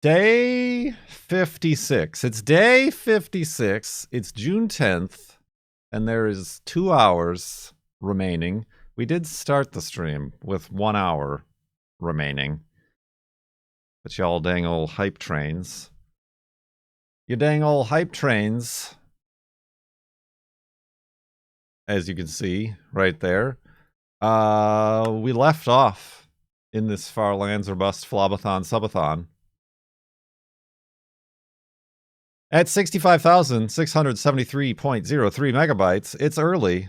Day 56. It's day 56. It's June 10th, and there is 2 hours remaining. We did start the stream with 1 hour remaining. But y'all dang old hype trains. You dang old hype trains. As you can see right there. We left off in this FARLANDS or Bust FLoB-a-thon subathon at 65,673.03 megabytes. It's early.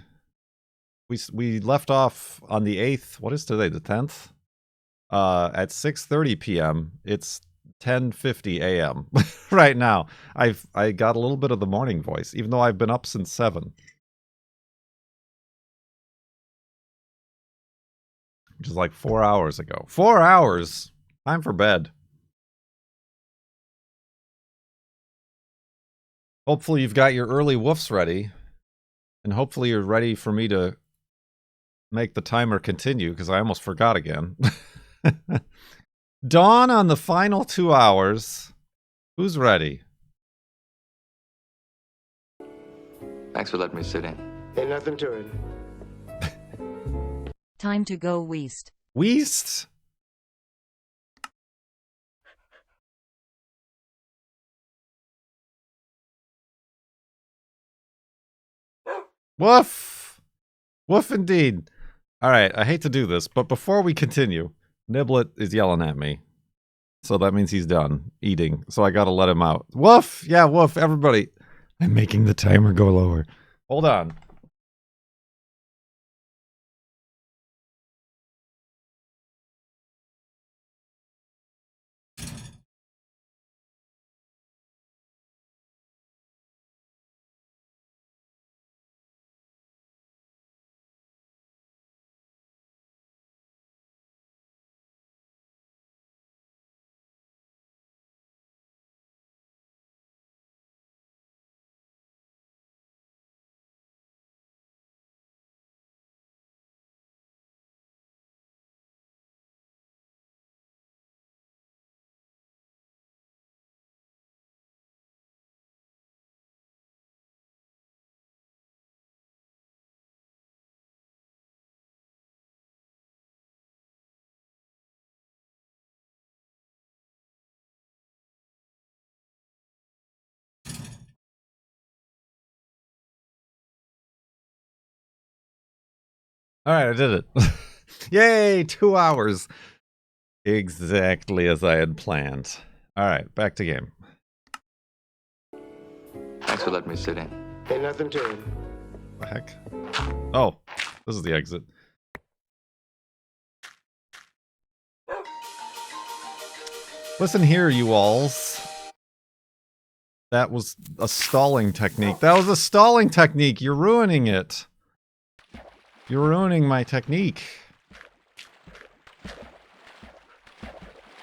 We left off on the 8th. What is today? The 10th? At 6:30 p.m. It's 10:50 a.m. right now. I got a little bit of the morning voice, even though I've been up since 7. Which is like 4 hours ago. 4 hours! Time for bed. Hopefully you've got your early woofs ready. And hopefully you're ready for me to make the timer continue, because I almost forgot again. Dawn on the final 2 hours. Who's ready? Thanks for letting me sit in. Ain't nothing to it. Time to go west. West? Woof! Woof indeed. Alright, I hate to do this, but before we continue, Niblet is yelling at me. So that means he's done eating, so I gotta let him out. Woof! Yeah, woof, everybody. I'm making the timer go lower. Hold on. Alright, I did it. Yay, 2 hours. Exactly as I had planned. Alright, back to game. Thanks for letting me sit in. Ain't nothing to it. What the heck? Oh, this is the exit. Listen here, you alls. That was a stalling technique. That was a stalling technique. You're ruining it. You're ruining my technique.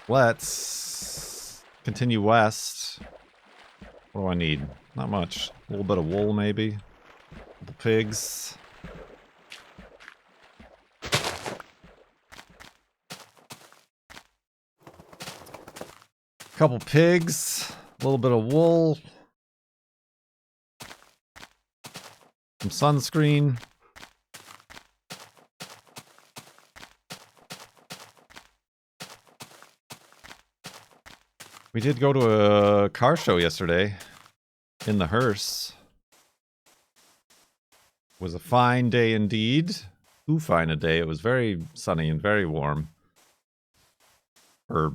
Let's continue west. What do I need? Not much. A little bit of wool, maybe. Couple pigs. Couple pigs. A little bit of wool. Some sunscreen. We did go to a car show yesterday in the hearse. It was a fine day indeed. Too fine a day. It was very sunny and very warm. For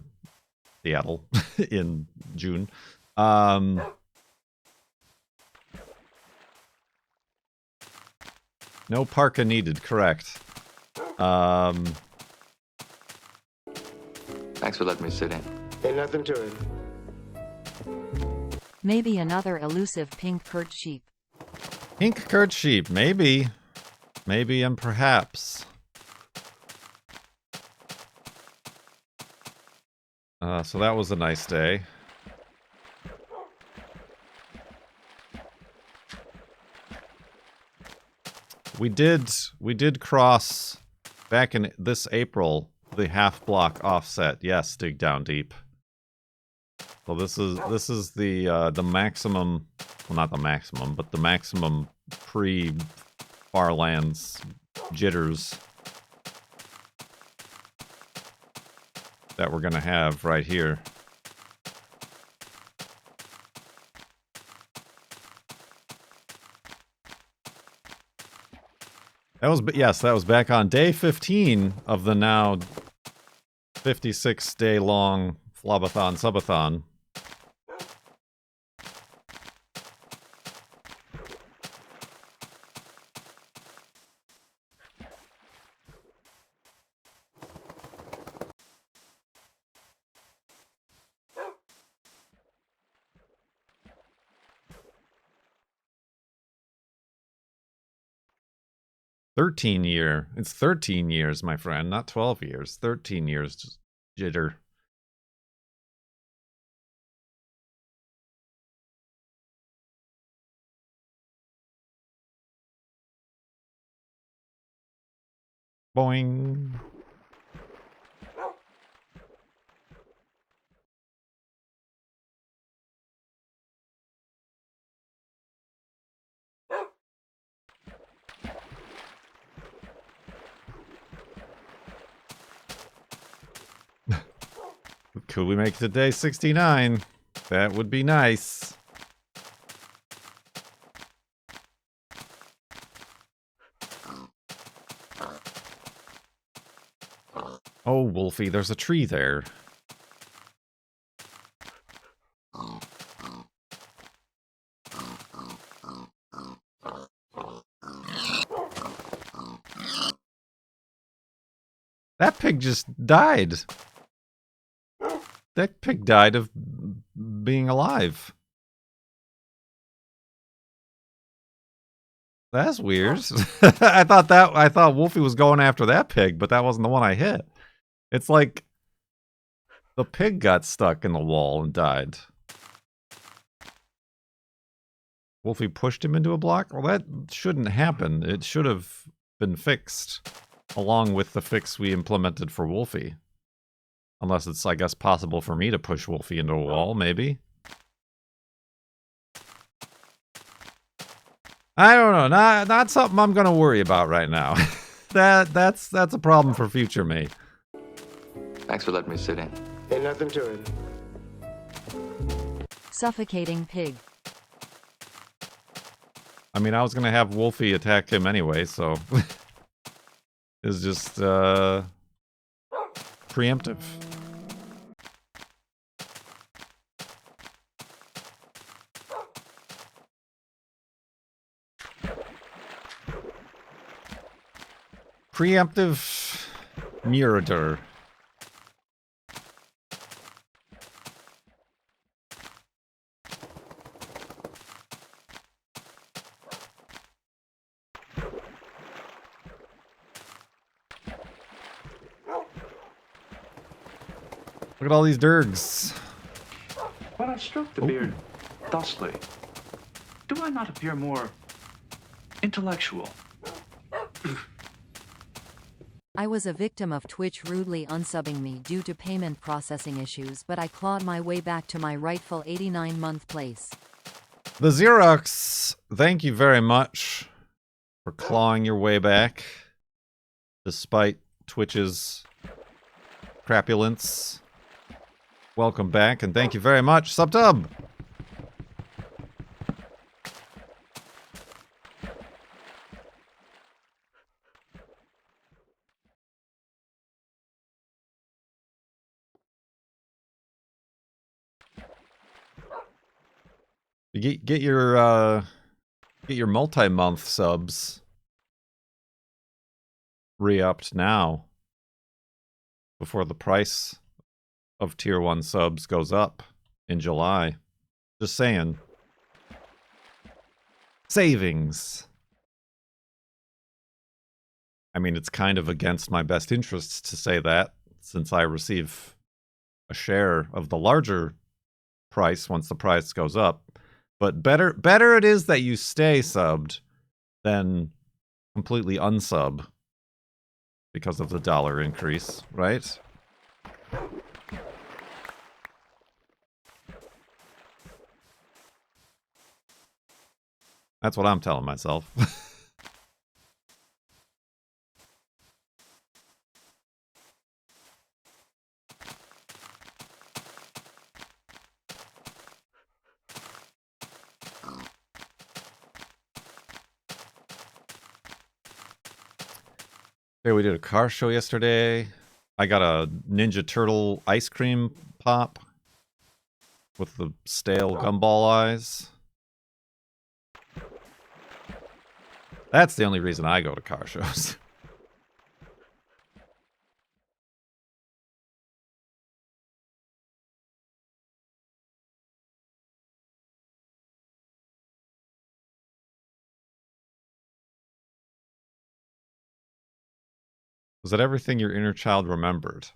Seattle in June. No parka needed, correct. Thanks for letting me sit in. Ain't nothing to it. Maybe another elusive pink curd sheep. Pink curd sheep, maybe. Maybe and perhaps. So that was a nice day. We did cross back in this April the half block offset. Yes, dig down deep. So this is the maximum, well, not the maximum, but the maximum pre-FARLANDS jitters that we're gonna have right here. That was, yes, that was back on day 15 of the now 56-day long FLoB-a-thon subathon. It's 13 years, my friend, not 12 years. 13 years, just jitter. Boing. Could we make it to day 69? That would be nice. Oh, Wolfie, there's a tree there. That pig just died. That pig died of being alive. That's weird. I thought Wolfie was going after that pig, but that wasn't the one I hit. It's like the pig got stuck in the wall and died. Wolfie pushed him into a block? Well, that shouldn't happen. It should have been fixed, along with the fix we implemented for Wolfie. Unless it's, I guess, possible for me to push Wolfie into a wall, maybe. I don't know. Not something I'm gonna worry about right now. That's a problem for future me. Thanks for letting me sit in. Ain't nothing to it. Suffocating pig. I mean, I was gonna have Wolfie attack him anyway, so it's just preemptive. Preemptive murder. Look at all these dergs. When I stroke the beard thusly, do I not appear more intellectual? I was a victim of Twitch rudely unsubbing me due to payment processing issues, but I clawed my way back to my rightful 89-month place. The Xerox, thank you very much for clawing your way back, despite Twitch's crapulence. Welcome back, and thank you very much, Subtub! You get your multi-month subs re-upped now before the price of tier 1 subs goes up in July. Just saying. Savings. I mean, it's kind of against my best interests to say that, since I receive a share of the larger price once the price goes up. But better it is that you stay subbed than completely unsub because of the dollar increase, right? That's what I'm telling myself. Hey, we did a car show yesterday. I got a Ninja Turtle ice cream pop with the stale gumball eyes. That's the only reason I go to car shows. Was that everything your inner child remembered?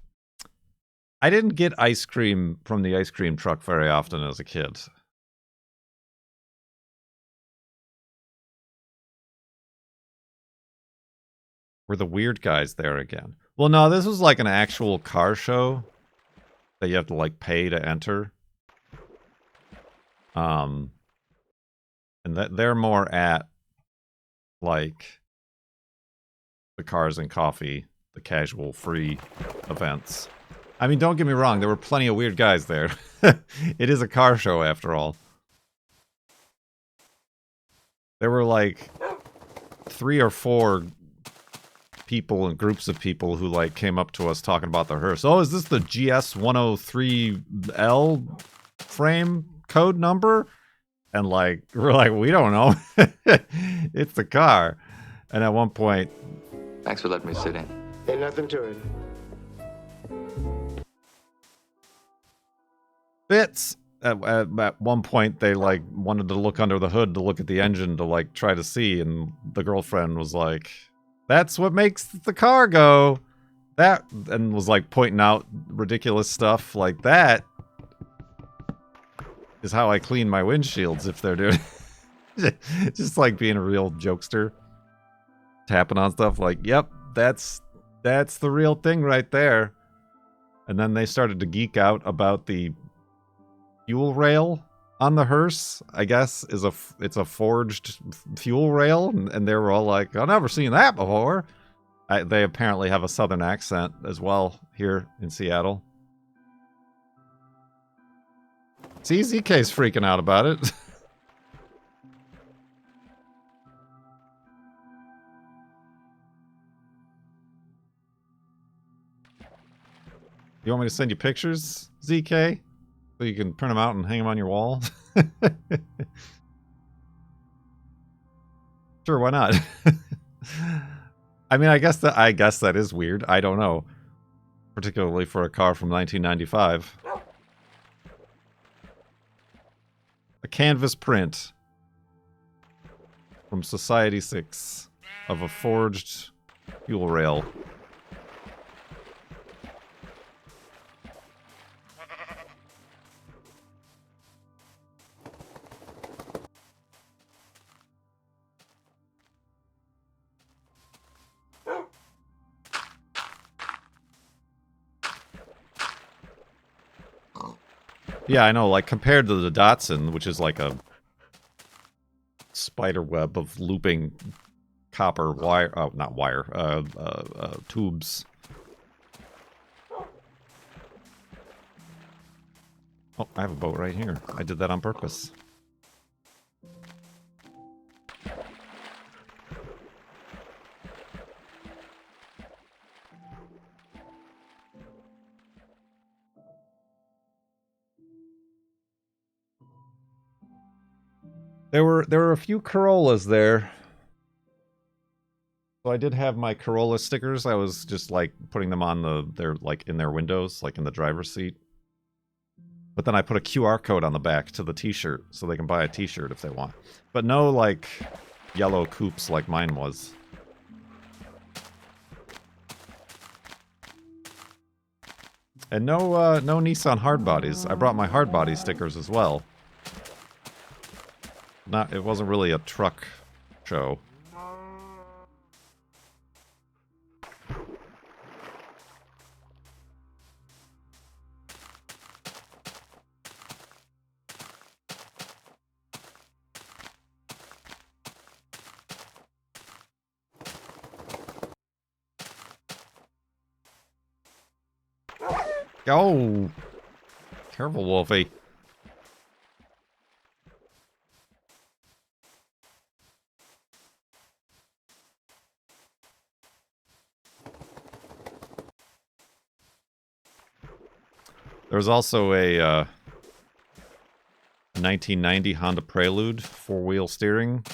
I didn't get ice cream from the ice cream truck very often as a kid. Were the weird guys there again? Well, no, this was like an actual car show that you have to like pay to enter. And that they're more at like the cars and coffee, the casual free events. I mean, don't get me wrong, there were plenty of weird guys there. It is a car show after all. There were like 3 or 4 people and groups of people who like came up to us talking about the hearse. Oh, is this the GS 103L frame code number? And like we're like, we don't know. It's the car. And at one point, Thanks for letting me sit in. Ain't nothing to it. Fitz. At one point, they like wanted to look under the hood to look at the engine to like try to see, and the girlfriend was like, "That's what makes the car go." That, and was like pointing out ridiculous stuff like that is how I clean my windshields if they're doing just like being a real jokester, tapping on stuff like, "Yep, that's the real thing right there." And then they started to geek out about the fuel rail on the hearse. I guess it's a forged fuel rail, and they were all like, "I've never seen that before." They apparently have a southern accent as well here in Seattle. See, ZK's freaking out about it. You want me to send you pictures, ZK? So you can print them out and hang them on your wall? Sure, why not? I mean, I guess that is weird. I don't know. Particularly for a car from 1995. A canvas print from Society 6 of a forged fuel rail. Yeah, I know, like, compared to the Datsun, which is like a spider web of looping copper wire, not wire, tubes. Oh, I have a boat right here. I did that on purpose. There were a few Corollas there. So I did have my Corolla stickers. I was just like putting them on their like in their windows, like in the driver's seat. But then I put a QR code on the back to the t-shirt so they can buy a t-shirt if they want. But no like yellow coupes like mine was. And no Nissan hardbodies. I brought my hardbody stickers as well. It wasn't really a truck show. Oh! Careful, Wolfie. There was also a 1990 Honda Prelude 4-wheel steering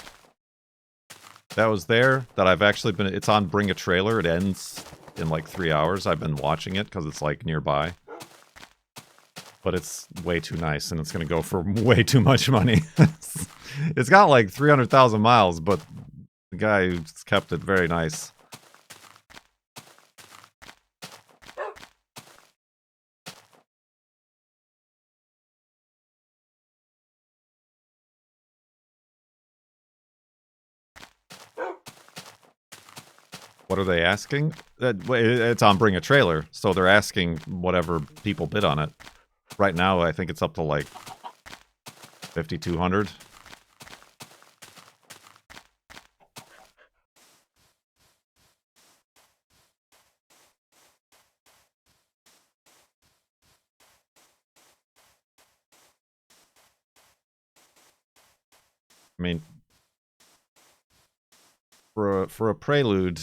that was there that I've actually been... It's on Bring a Trailer. It ends in like 3 hours. I've been watching it because it's like nearby. But it's way too nice and it's going to go for way too much money. It's got like 300,000 miles, but the guy who's kept it very nice. What are they asking? It's on Bring a Trailer, so they're asking whatever people bid on it. Right now, I think it's up to like 5,200. I mean, for a Prelude,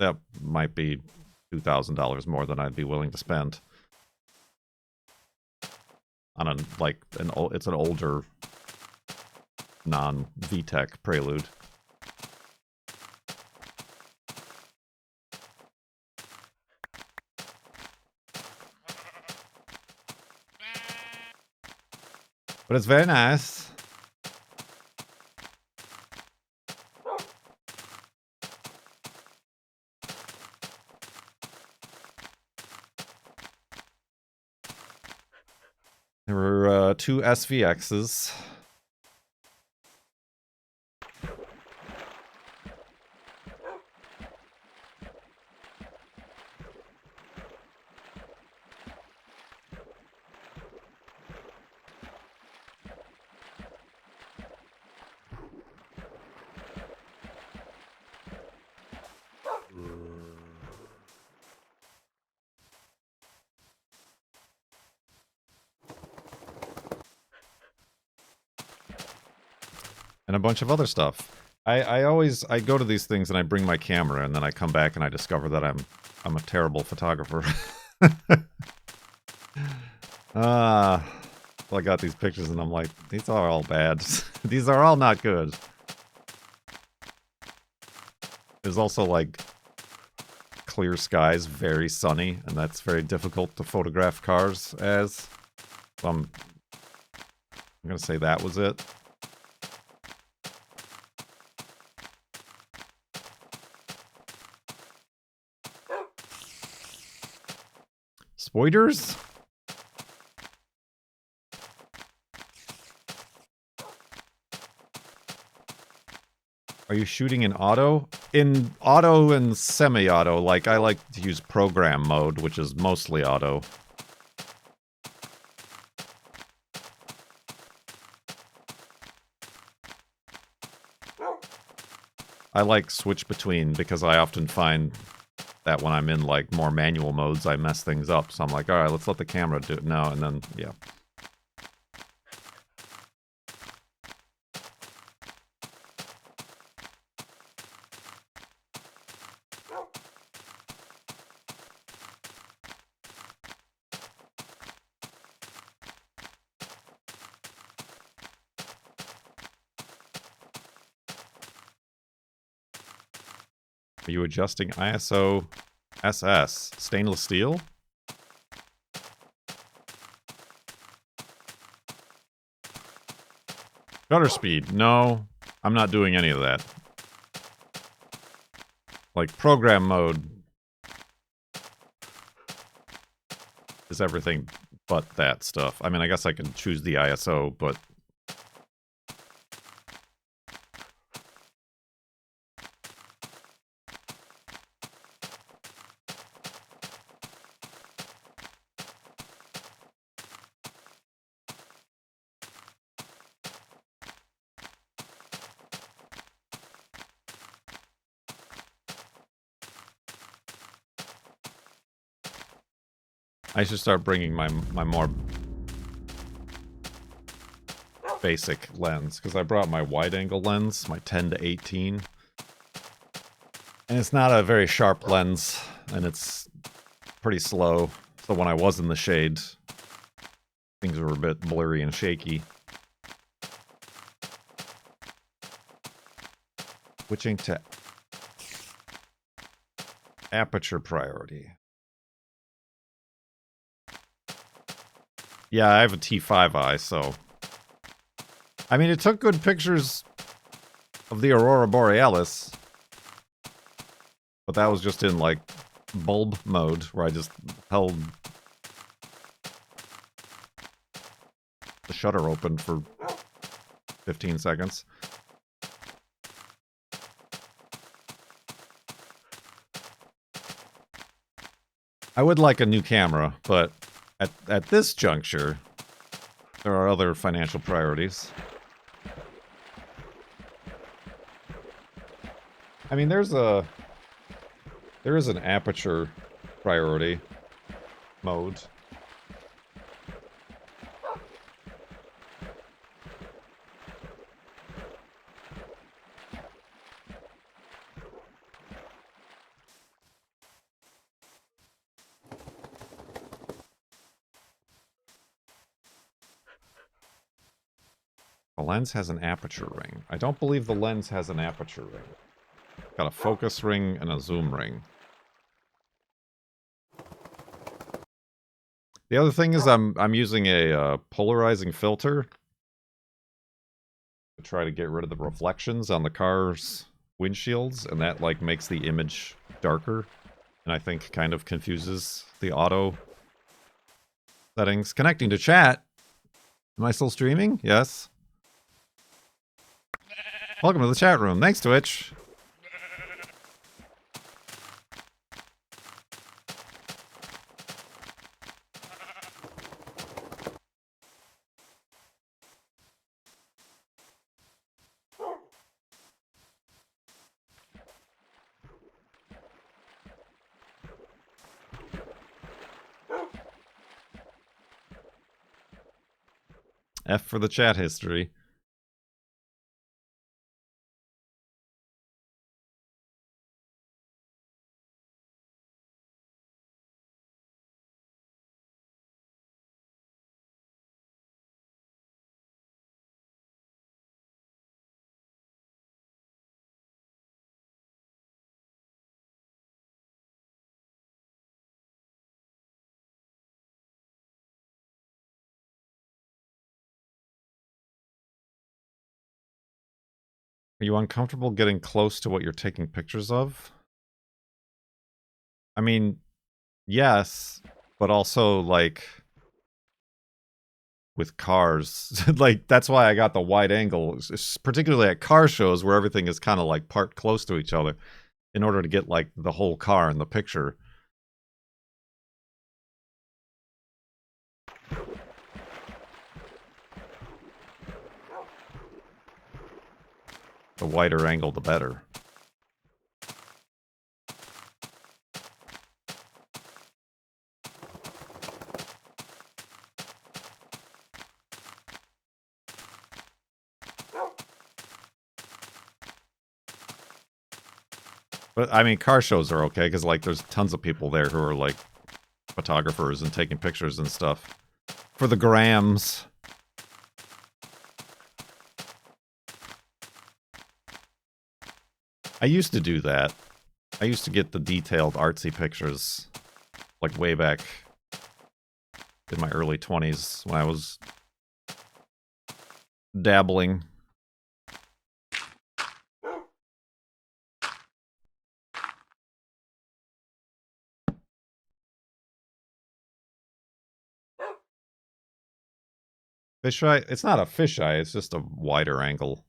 that might be $2,000 more than I'd be willing to spend on it's an older non-VTEC Prelude. But it's very nice. There were 2 SVXs. And a bunch of other stuff. I go to these things and I bring my camera and then I come back and I discover that I'm a terrible photographer. Well, I got these pictures and I'm like, these are all bad. These are all not good. There's also like clear skies, very sunny, and that's very difficult to photograph cars as. So I'm gonna say that was it. Spoilers? Are you shooting in auto? In auto and semi-auto, like I like to use program mode, which is mostly auto. I like switch between because I often find that when I'm in like more manual modes, I mess things up. So I'm like, all right, let's let the camera do it now, and then yeah. Are you adjusting ISO SS? Stainless steel? Shutter speed? No, I'm not doing any of that. Like, program mode is everything but that stuff. I mean, I guess I can choose the ISO, but... I should start bringing my more basic lens, because I brought my wide-angle lens, my 10 to 18. And it's not a very sharp lens, and it's pretty slow. So when I was in the shade, things were a bit blurry and shaky. Switching to aperture priority. Yeah, I have a T5i, so... I mean, it took good pictures of the Aurora Borealis. But that was just in, like, bulb mode, where I just held the shutter open for 15 seconds. I would like a new camera, but at this juncture, there are other financial priorities. I mean, there is an aperture priority mode. The lens has an aperture ring. I don't believe the lens has an aperture ring. Got a focus ring and a zoom ring. The other thing is I'm using a polarizing filter to try to get rid of the reflections on the car's windshields, and that like makes the image darker, and I think kind of confuses the auto settings. Connecting to chat. Am I still streaming? Yes. Welcome to the chat room. Thanks, Twitch. F for the chat history. Are you uncomfortable getting close to what you're taking pictures of? I mean, yes, but also, like, with cars. Like, that's why I got the wide angle, particularly at car shows where everything is kind of, like, parked close to each other in order to get, like, the whole car in the picture. The wider angle, the better. But, I mean, car shows are okay, because, like, there's tons of people there who are, like, photographers and taking pictures and stuff. For the grams. I used to do that. I used to get the detailed artsy pictures, like way back in my early 20s when I was dabbling. Fisheye? It's not a fisheye, it's just a wider angle.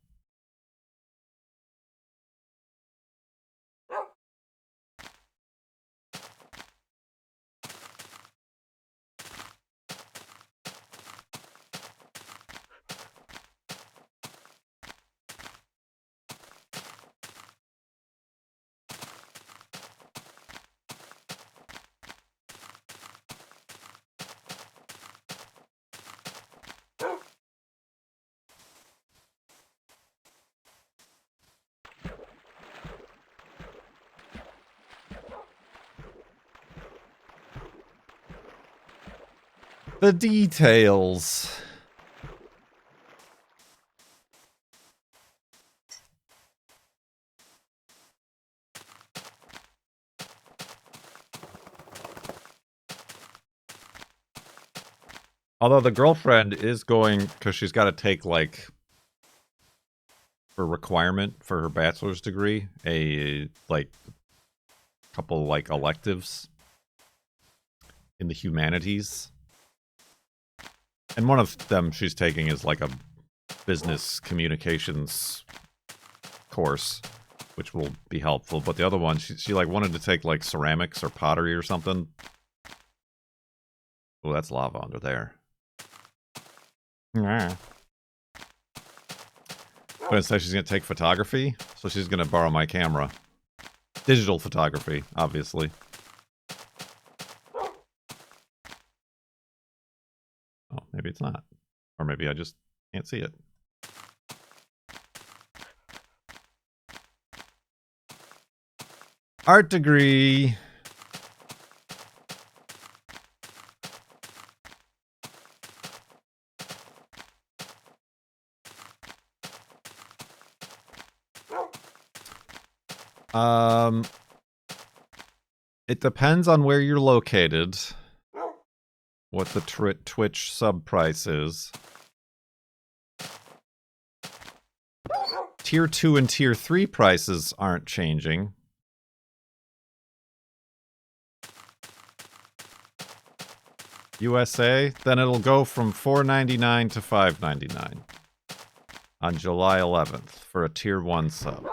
The details. Although the girlfriend is going, because she's got to take, like, for requirement for her bachelor's degree, a, like, couple, like, electives in the humanities. And one of them she's taking is, like, a business communications course, which will be helpful. But the other one, she like, wanted to take, like, ceramics or pottery or something. Oh, that's lava under there. But instead she's going to take photography, so she's going to borrow my camera. Digital photography, obviously. Oh, maybe it's not. Or maybe I just can't see it. Art degree. It depends on where you're located, what the Twitch sub price is. Tier 2 and Tier 3 prices aren't changing. USA, then it'll go from $4.99 to $5.99 on July 11th for a Tier 1 sub.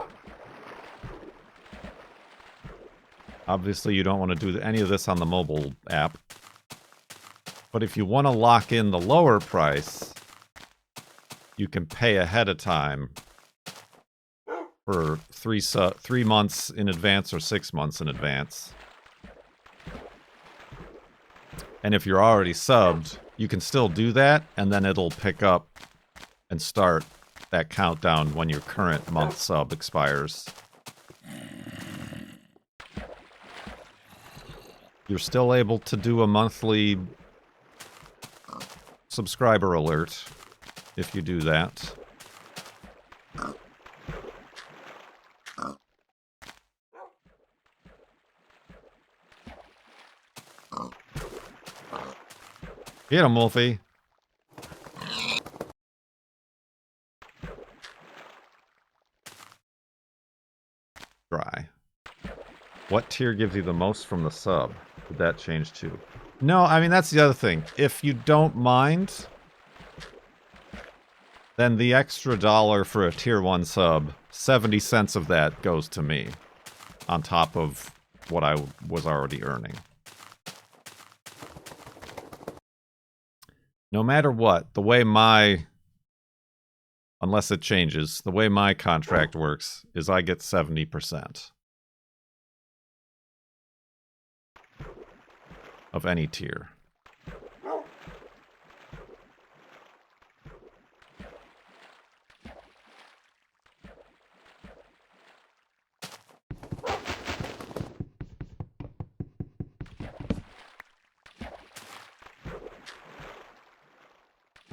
Obviously, you don't want to do any of this on the mobile app. But if you want to lock in the lower price, you can pay ahead of time for 3 months in advance or 6 months in advance. And if you're already subbed, you can still do that, and then it'll pick up and start that countdown when your current month sub expires. You're still able to do a monthly subscriber alert if you do that. Get him, Wolfie. Dry. What tier gives you the most from the sub? Did that change too? No, I mean, that's the other thing. If you don't mind, then the extra $1 for a Tier 1 sub, 70 cents of that goes to me, on top of what I was already earning. No matter what, the way my... Unless it changes, the way my contract works is I get 70%. Of any tier.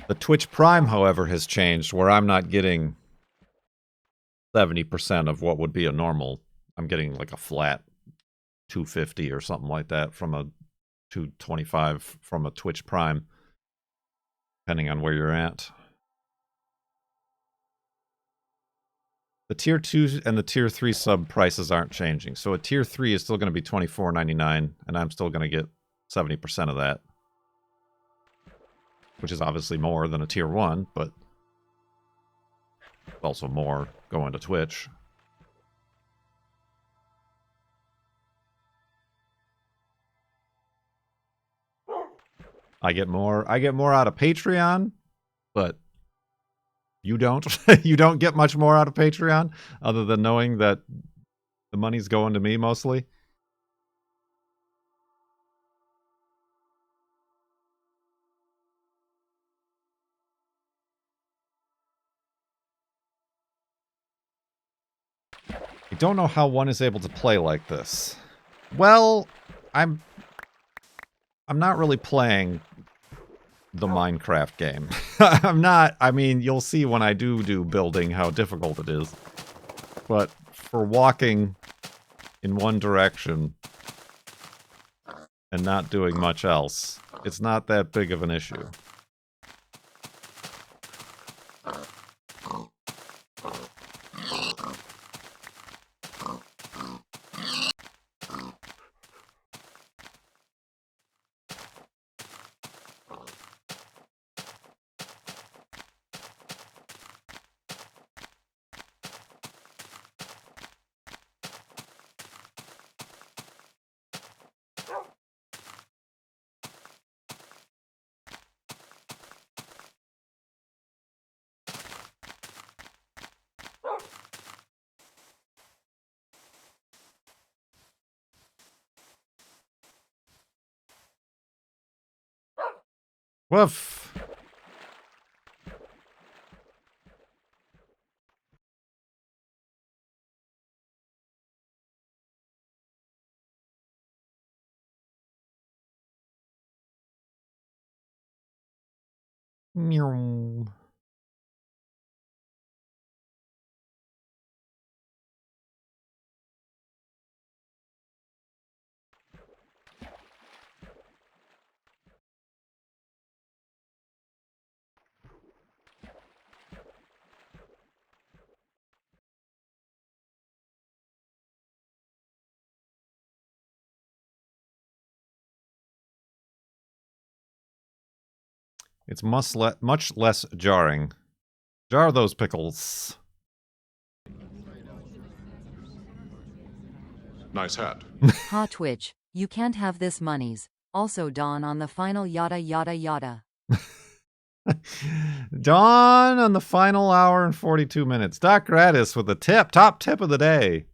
The Twitch Prime, however, has changed, where I'm not getting 70% of what would be a normal. I'm getting like a flat $2.50 or something like that from a $2.25 from a Twitch Prime, depending on where you're at. The Tier 2 and the Tier 3 sub prices aren't changing. So a Tier 3 is still going to be $24.99, and I'm still going to get 70% of that. Which is obviously more than a Tier 1, but also more going to Twitch. I get more out of Patreon, but you don't. You don't get much more out of Patreon, other than knowing that the money's going to me mostly. I don't know how one is able to play like this. Well, I'm not really playing the Minecraft game. I mean, you'll see when I do building how difficult it is. But for walking in one direction and not doing much else, it's not that big of an issue. Woof! Meow. It's much less jarring. Jar those pickles. Nice hat. Ha Twitch, you can't have this monies. Also Dawn on the final yada yada yada. Dawn on the final hour and 42 minutes. Doc Gratis with the top tip of the day.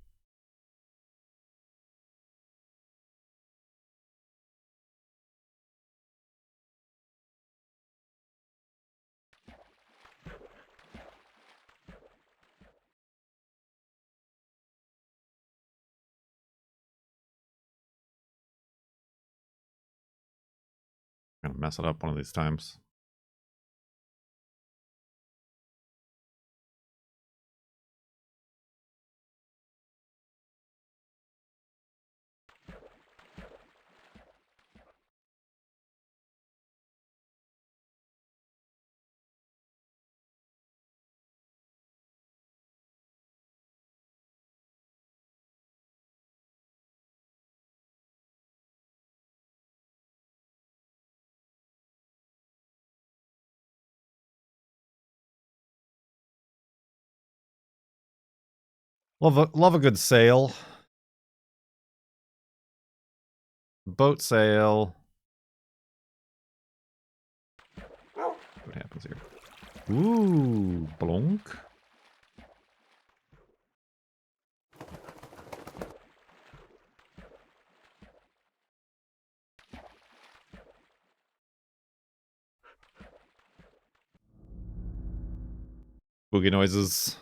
I'm gonna mess it up one of these times. Love a good sail. Boat sail. What happens here? Ooh, blonk. Boogie noises.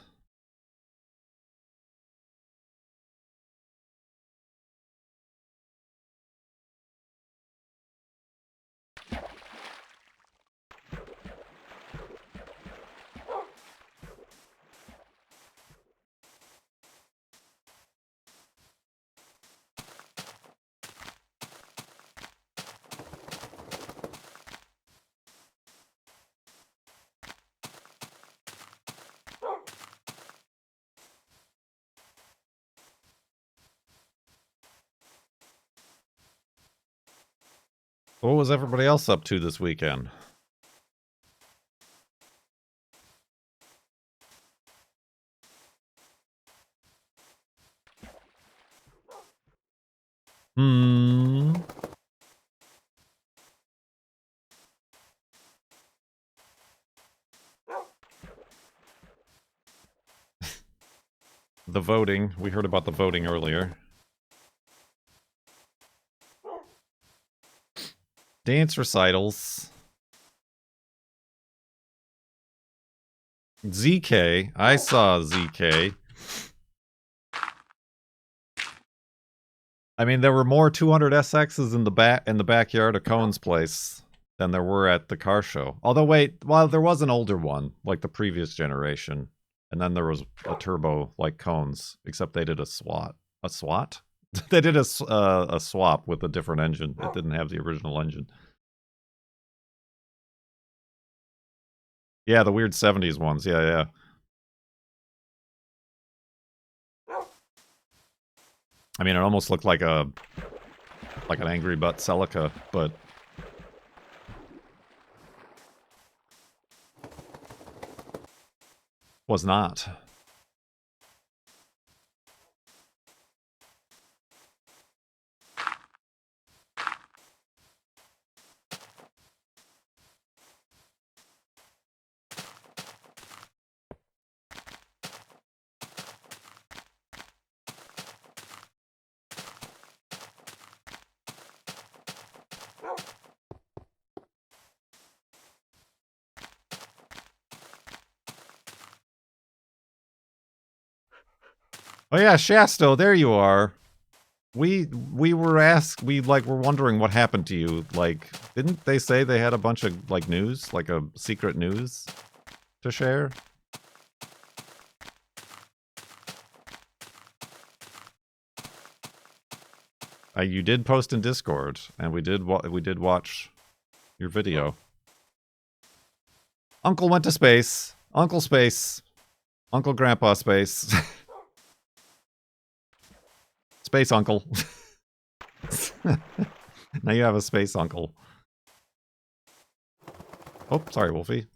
What was everybody else up to this weekend? The voting. We heard about the voting earlier. Dance recitals. ZK. I saw ZK. I mean, there were more 200 SXs in the backyard of Cohen's place than there were at the car show. Although, wait, well, there was an older one, like the previous generation. And then there was a turbo, like cones, except they did a SWAT. A SWAT? They did a swap with a different engine. It didn't have the original engine. Yeah, the weird 70s ones. Yeah, yeah. I mean, it almost looked like an Angry Butt Celica, but was not. Oh yeah, Shasto, there you are. We were wondering what happened to you. Like, didn't they say they had a bunch of like news, like a secret news to share? You did post in Discord, and we did watch your video. Uncle went to space. Uncle space. Uncle Grandpa space. Space uncle. Now you have a space uncle. Oh, sorry, Wolfie.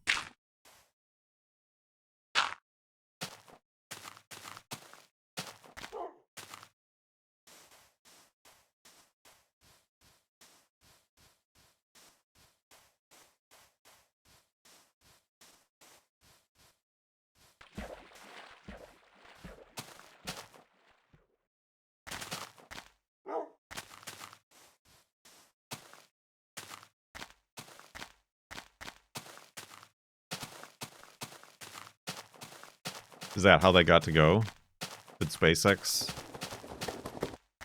Is that how they got to go? Did SpaceX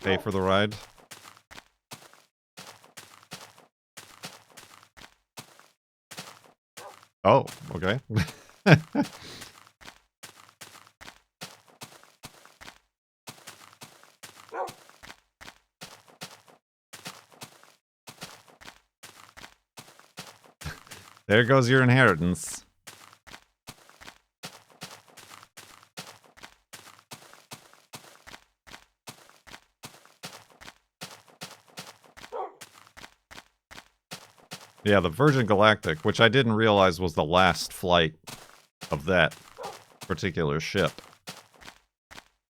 pay for the ride? Oh, okay. There goes your inheritance. Yeah, the Virgin Galactic, which I didn't realize was the last flight of that particular ship.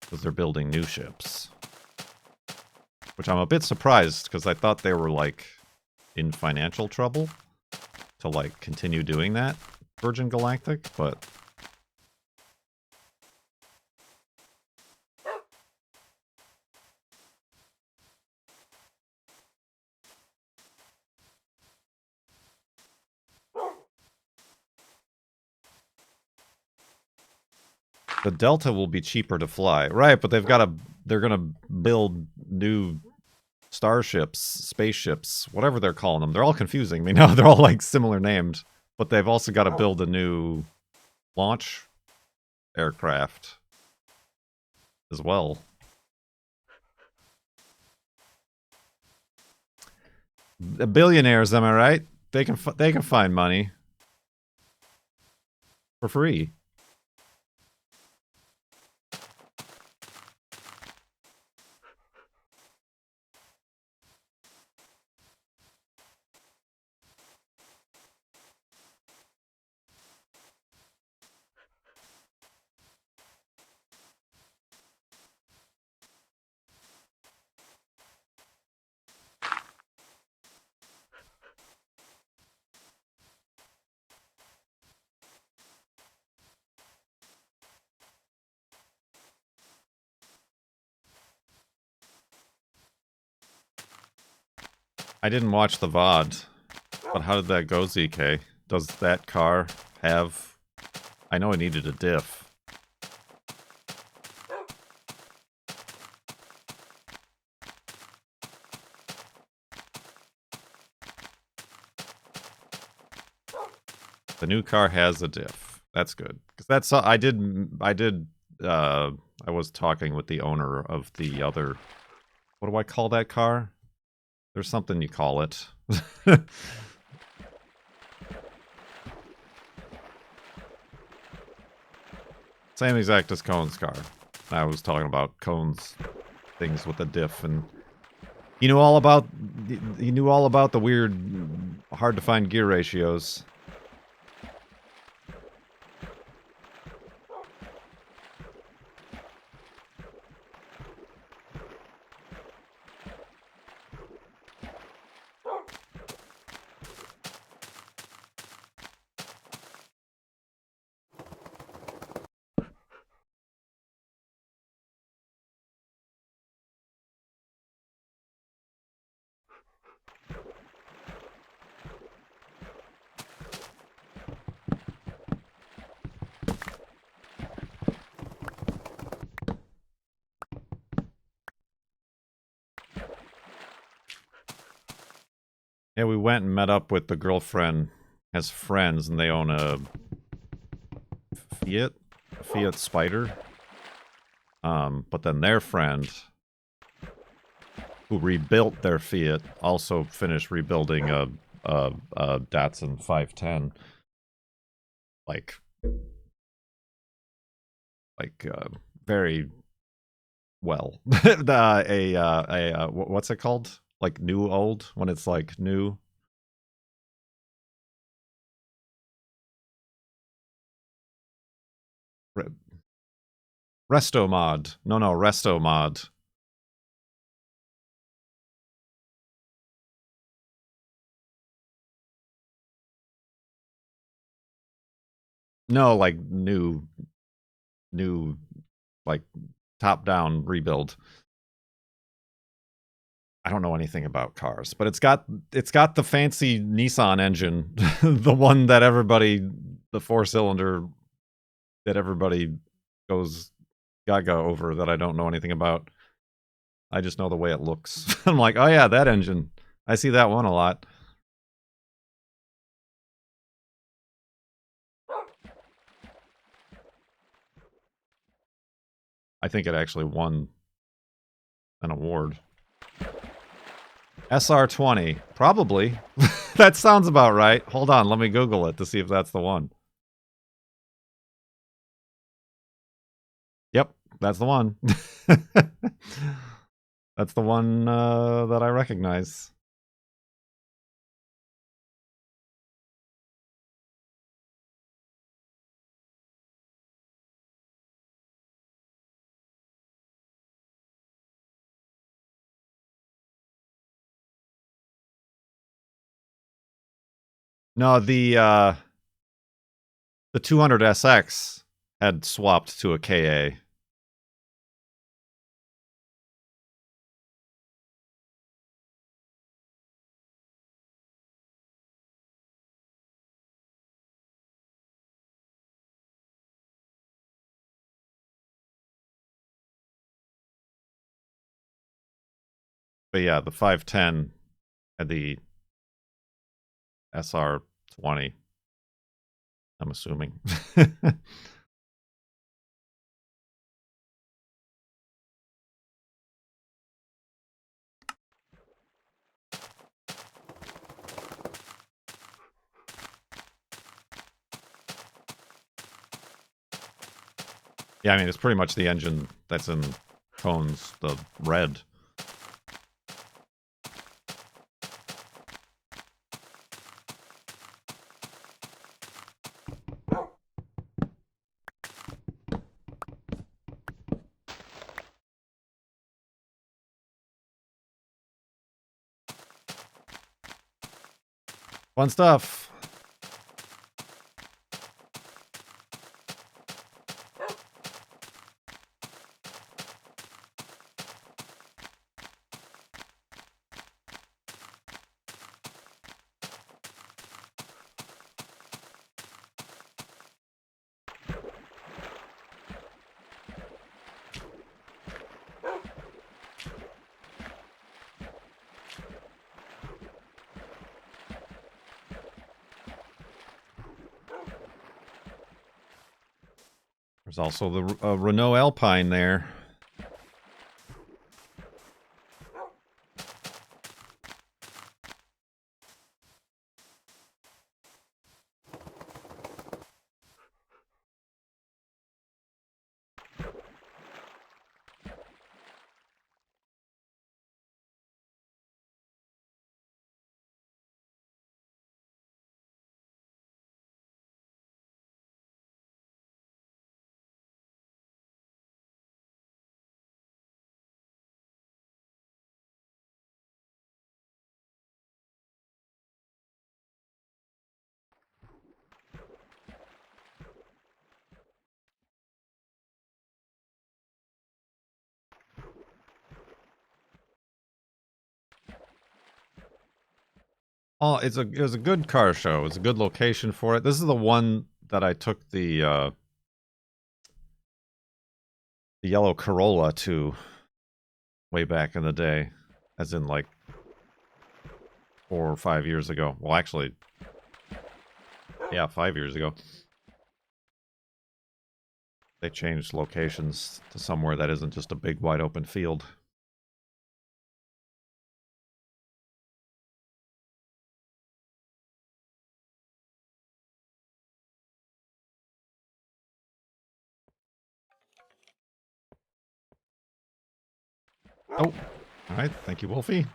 Because they're building new ships. Which I'm a bit surprised, because I thought they were, like, in financial trouble to, like, continue doing that, Virgin Galactic, but... The Delta will be cheaper to fly. Right, but they're gonna build new starships, spaceships, whatever they're calling them. They're all confusing me now. They're all like similar named, but they've also got to build a new launch aircraft as well. The billionaires, am I right? They can find money for free. I didn't watch the VOD, but how did that go, ZK? Does that car have... I know it needed a diff. The new car has a diff. That's good. Because that's I was talking with the owner of the other, what do I call that car? There's something you call it. Same exact as Cone's car. I was talking about Cone's things with the diff, and he knew all about the weird, hard to find gear ratios. Yeah, we went and met up with the girlfriend as friends, and they own a Fiat Spider. But then their friend, who rebuilt their Fiat, also finished rebuilding a Datsun 510. Very well. What's it called? Like new old, when it's like new. Resto mod. No, Resto mod. No, like new, like top down rebuild. I don't know anything about cars, but it's got the fancy Nissan engine, the one that everybody, the 4-cylinder that everybody goes gaga over, that I don't know anything about. I just know the way it looks. I'm like, oh yeah, that engine. I see that one a lot. I think it actually won an award. SR20. Probably. That sounds about right. Hold on, let me Google it to see if that's the one. Yep, that's the one. That's the one that I recognize. No, the 200SX had swapped to a KA. But yeah, the 510 had the SR20. I'm assuming. Yeah, I mean, it's pretty much the engine that's in Cone's, the red. Fun stuff. There's also the Renault Alpine there. Oh, it was a good car show. It was a good location for it. This is the one that I took the yellow Corolla to way back in the day, as in like 4 or 5 years ago. Well, actually, yeah, 5 years ago. They changed locations to somewhere that isn't just a big wide open field. Oh, all right. Thank you, Wolfie.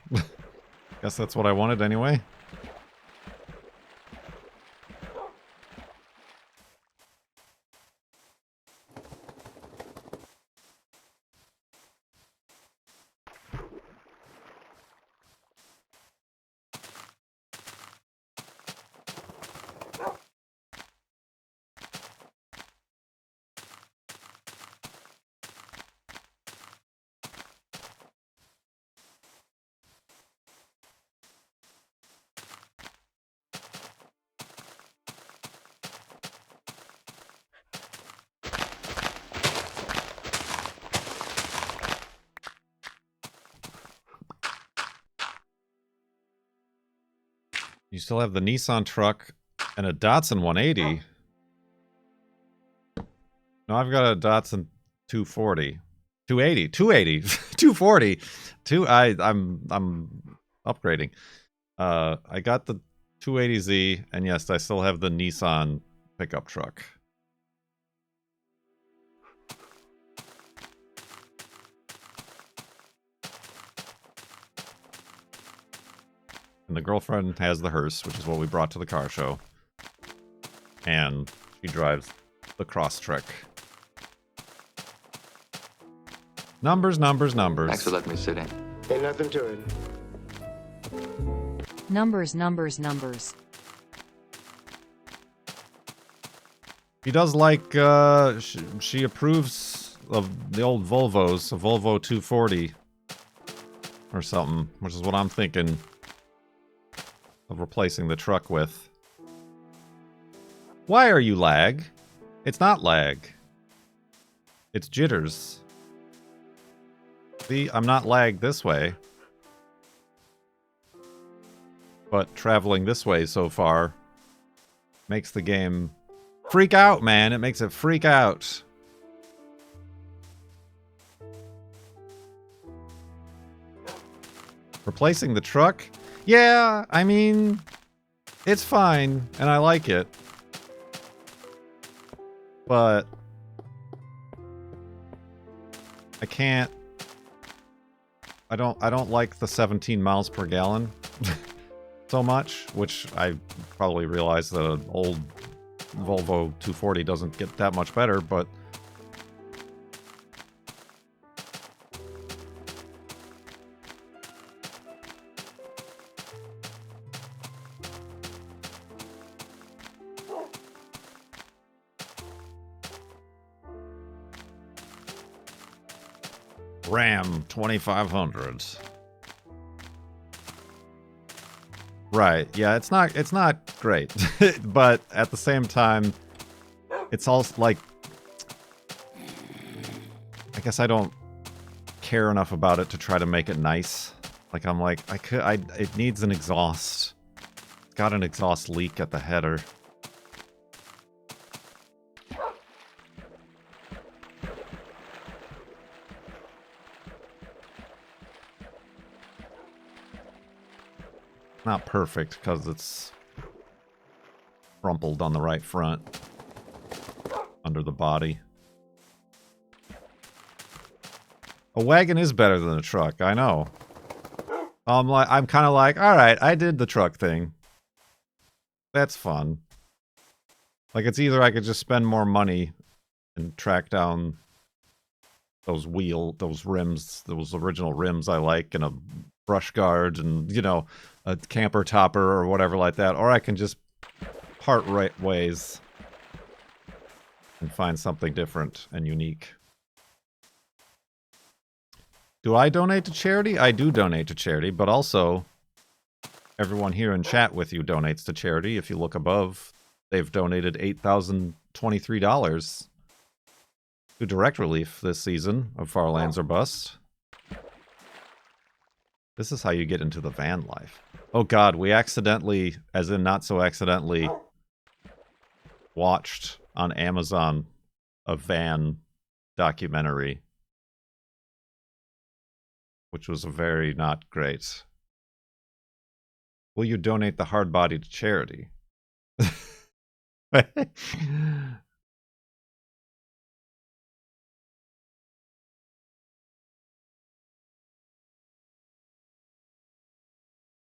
Guess that's what I wanted anyway. You still have the Nissan truck and a Datsun 180. No, I've got a Datsun 240. 280. 240. I'm upgrading. I got the 280Z, and yes, I still have the Nissan pickup truck. And the girlfriend has the hearse, which is what we brought to the car show. And she drives the Crosstrek. Numbers, numbers, numbers. Thanks for letting me sit in. Ain't nothing to it. Numbers, numbers, numbers. She does like, she approves of the old Volvos, a Volvo 240 or something, which is what I'm thinking of replacing the truck with. Why are you lag? It's not lag. It's jitters. See, I'm not lagged this way. But traveling this way so far makes the game freak out, man. It makes it freak out. Replacing the truck? Yeah, I mean, it's fine, and I like it. But I can't. I don't like the 17 miles per gallon so much, which I probably realize that an old Volvo 240 doesn't get that much better, but Ram 2500. Right. Yeah, it's not great. But at the same time, it's also like, I guess I don't care enough about it to try to make it nice. Like, I'm like, it needs an exhaust. It's got an exhaust leak at the header. Not perfect, because it's crumpled on the right front. Under the body. A wagon is better than a truck, I know. I'm kind of like, alright, I did the truck thing. That's fun. Like, it's either I could just spend more money and track down those rims, those original rims I like, and a brush guard, and, you know, a camper topper or whatever like that, or I can just part right ways and find something different and unique. Do I donate to charity? I do donate to charity, but also everyone here in chat with you donates to charity. If you look above, they've donated $8,023 to Direct Relief this season of FARLANDS or Bust. This is how you get into the van life. Oh god, we accidentally, as in not so accidentally, watched on Amazon a van documentary, which was very not great. Will you donate the hard body to charity?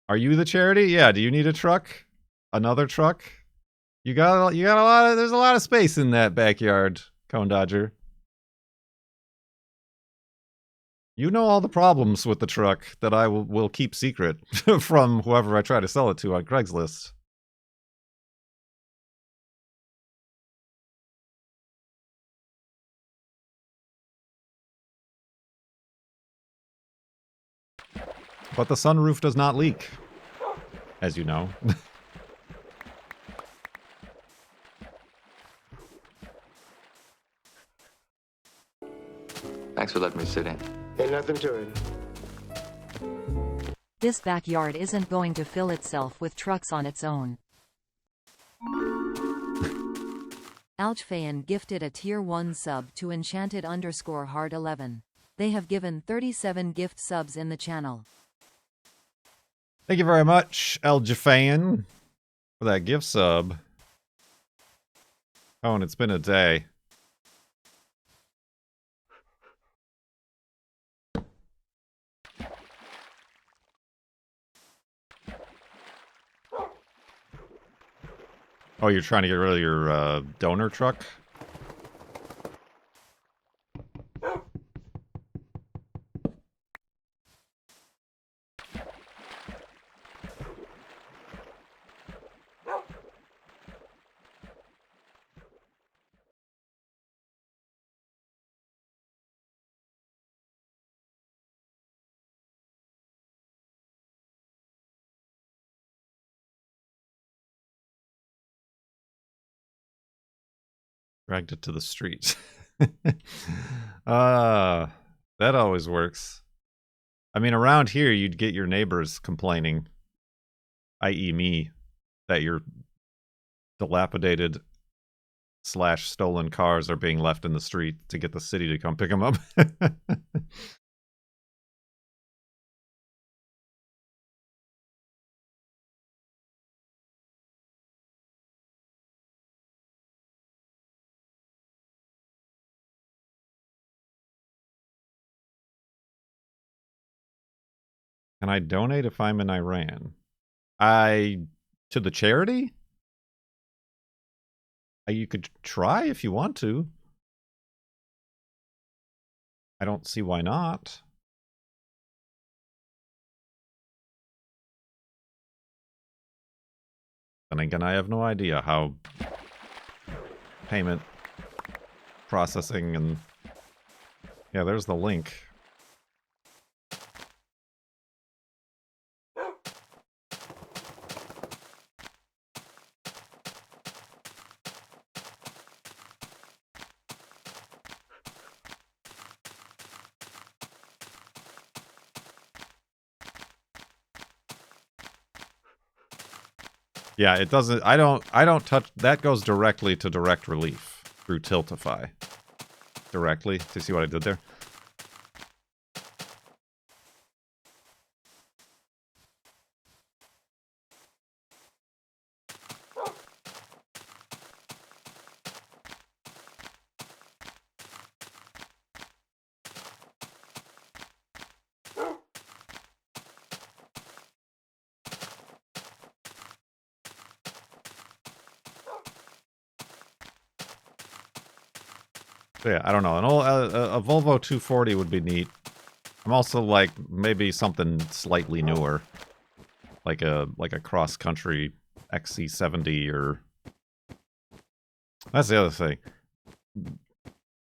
Are you the charity? Yeah, do you need a truck? Another truck? You got a lot of, there's a lot of space in that backyard, Cone Dodger. You know all the problems with the truck that I will keep secret from whoever I try to sell it to on Craigslist. But the sunroof does not leak, as you know. Thanks for letting me sit in. Ain't nothing to it. This backyard isn't going to fill itself with trucks on its own. Alchfayan gifted a tier 1 sub to enchanted_hard11. They have given 37 gift subs in the channel. Thank you very much, Aljafayan, for that gift sub. Oh, and it's been a day. Oh, you're trying to get rid of your donor truck? Dragged it to the street. That always works. I mean, around here, you'd get your neighbors complaining, i.e. me, that your dilapidated / stolen cars are being left in the street to get the city to come pick them up. Can I donate if I'm in Iran? To the charity? You could try if you want to. I don't see why not. Then again, I have no idea how payment processing and... Yeah, there's the link. Yeah, it doesn't, I don't touch, that goes directly to Direct Relief through Tiltify. Directly. Do you see what I did there? Yeah, I don't know. A Volvo 240 would be neat. I'm also like maybe something slightly newer, like a cross-country XC70 or. That's the other thing.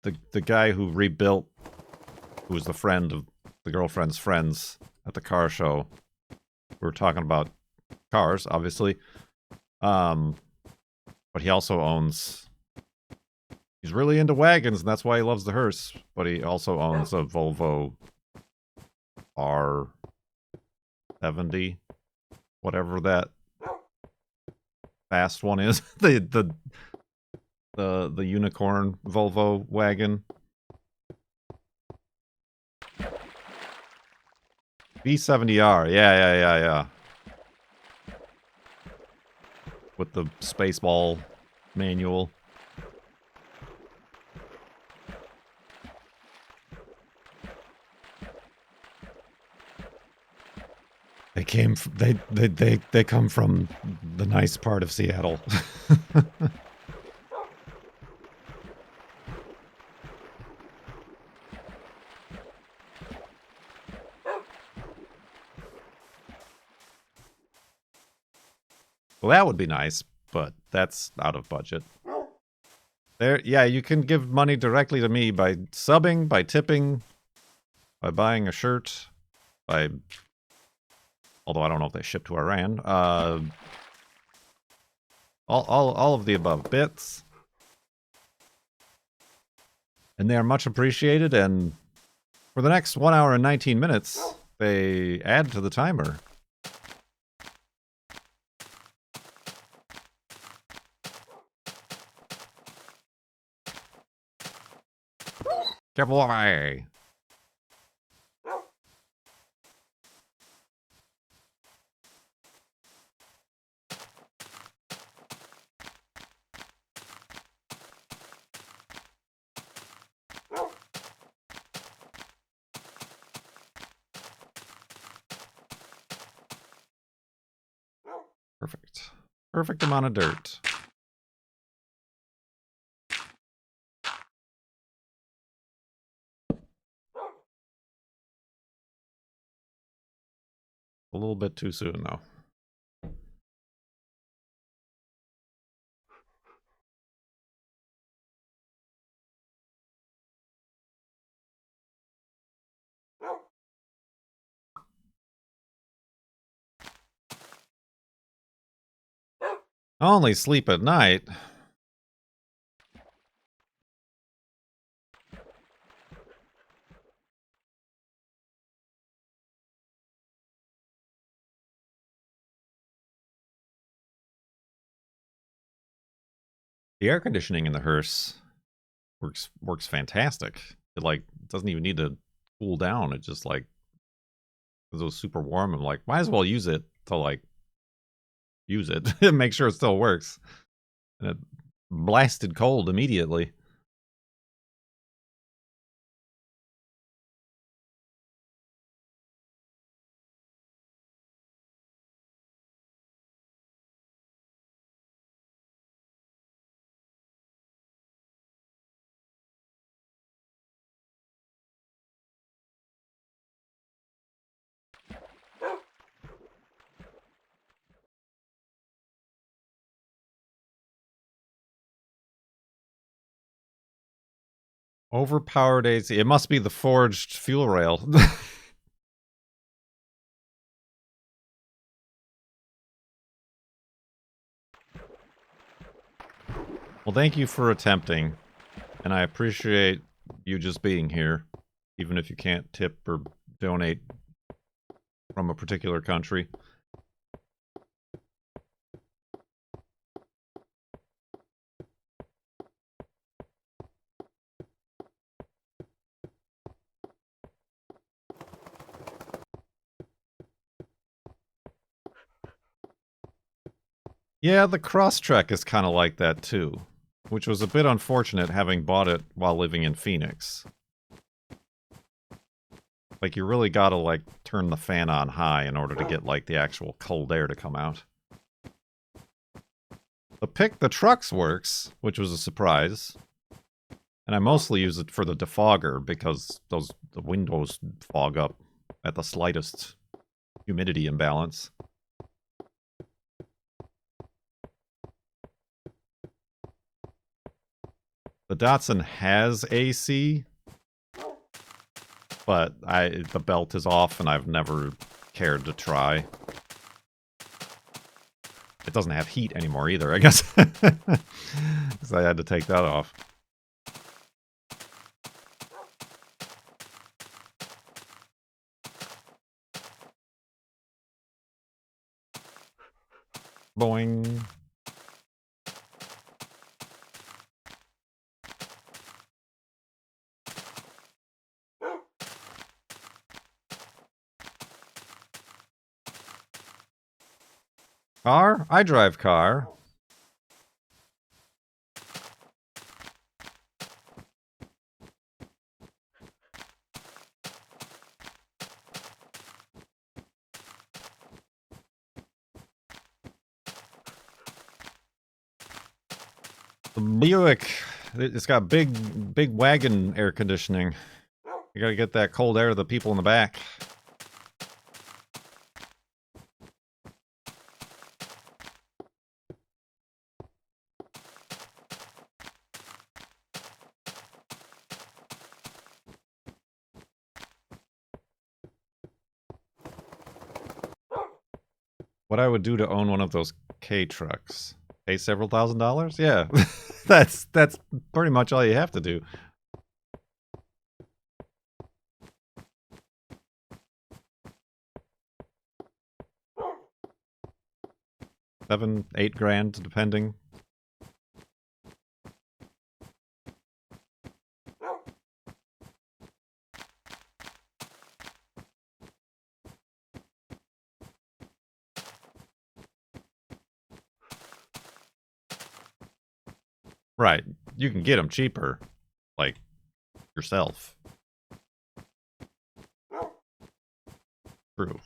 The guy who rebuilt, who was the friend of the girlfriend's friends at the car show. We were talking about cars, obviously. But he also owns. He's really into wagons, and that's why he loves the hearse. But he also owns a Volvo R70, whatever that fast one is. the unicorn Volvo wagon. V70R, yeah. With the Spaceball manual. They come from the nice part of Seattle. Well, that would be nice, but that's out of budget. There, yeah, you can give money directly to me by subbing, by tipping, by buying a shirt, by... Although I don't know if they ship to Iran. All of the above bits. And they are much appreciated, and for the next 1 hour and 19 minutes, they add to the timer. Careful, away. Perfect. Perfect amount of dirt. A little bit too soon, though. I only sleep at night. The air conditioning in the hearse works fantastic. It like doesn't even need to cool down. It just like it was super warm. I'm like, might as well use it to like use it and make sure it still works. And it blasted cold immediately. Overpowered AC. It must be the forged fuel rail. Well, thank you for attempting. And I appreciate you just being here. Even if you can't tip or donate from a particular country. Yeah, the Crosstrek is kind of like that too, which was a bit unfortunate having bought it while living in Phoenix. Like, you really gotta, like, turn the fan on high in order to get, like, the actual cold air to come out. The Trucks works, which was a surprise. And I mostly use it for the defogger because the windows fog up at the slightest humidity imbalance. The Datsun has AC, but the belt is off and I've never cared to try. It doesn't have heat anymore either, I guess. Because I had to take that off. Boing. Car? I drive car. The Buick, it's got big wagon air conditioning. You gotta get that cold air to the people in the back. What I would do to own one of those K trucks? Pay several $1,000s? Yeah, that's pretty much all you have to do. $7, $8 depending. Right. You can get them cheaper. Like, yourself. True.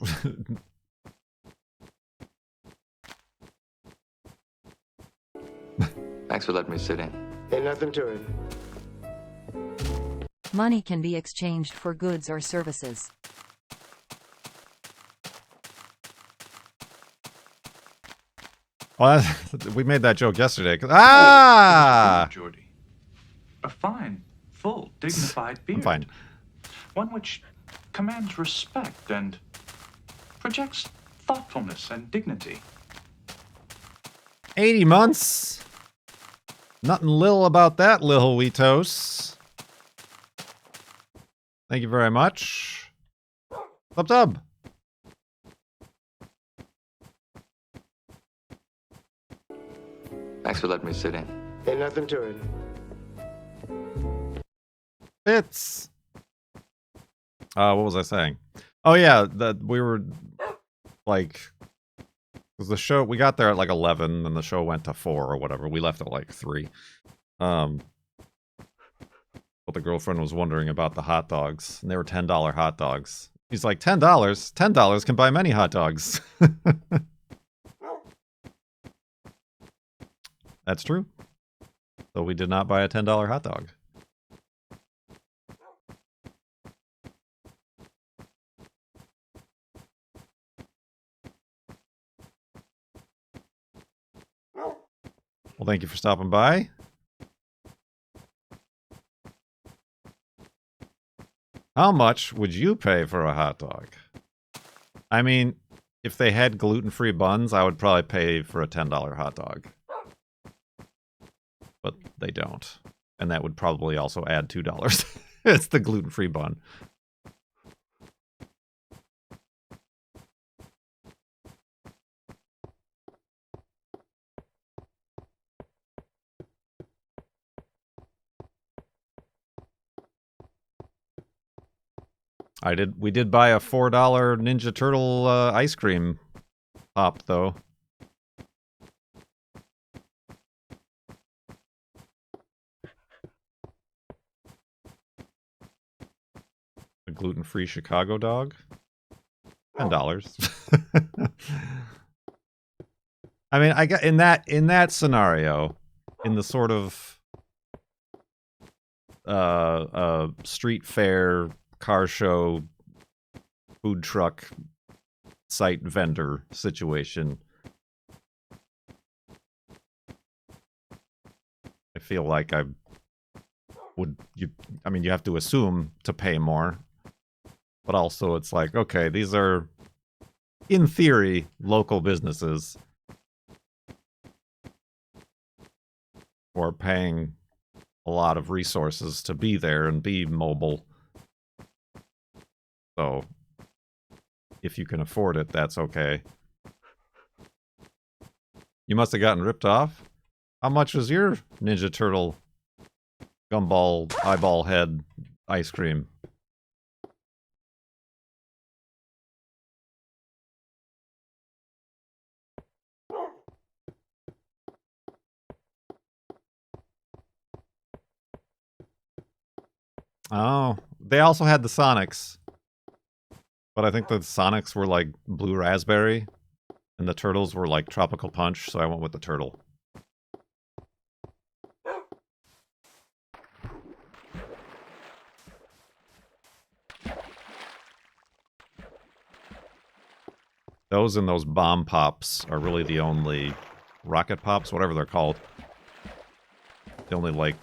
Thanks for letting me sit in. Ain't nothing to it. Money can be exchanged for goods or services. Well, we made that joke yesterday. Ah! Jordy. A fine, full, dignified beard. I'm fine. One which commands respect and projects thoughtfulness and dignity. 80 months. Nothing little about that, Lil Weetos. Thank you very much. Tub. Thanks for letting me sit in. Ain't nothing to it. Bits. What was I saying? Oh yeah, that we were like, because the show, we got there at like 11 and the show went to 4 or whatever. We left at like 3. But the girlfriend was wondering about the hot dogs, and they were $10 hot dogs. He's like, $10? $10 can buy many hot dogs. That's true. So we did not buy a $10 hot dog. Well, thank you for stopping by. How much would you pay for a hot dog? I mean, if they had gluten-free buns, I would probably pay for a $10 hot dog. But they don't. And that would probably also add $2. It's the gluten-free bun. We did buy a $4 Ninja Turtle ice cream pop, though. A gluten-free Chicago dog? $10. I mean, I got in that scenario, in the sort of a street fair, car show, food truck site vendor situation. I feel like I mean, you have to assume to pay more, but also it's like, okay, these are, in theory, local businesses who are paying a lot of resources to be there and be mobile. So, if you can afford it, that's okay. You must have gotten ripped off. How much was your Ninja Turtle gumball eyeball head ice cream? Oh, they also had the Sonics. But I think the Sonics were like blue raspberry, and the Turtles were like tropical punch, so I went with the turtle. Those and those bomb pops are really the only rocket pops, whatever they're called. The only like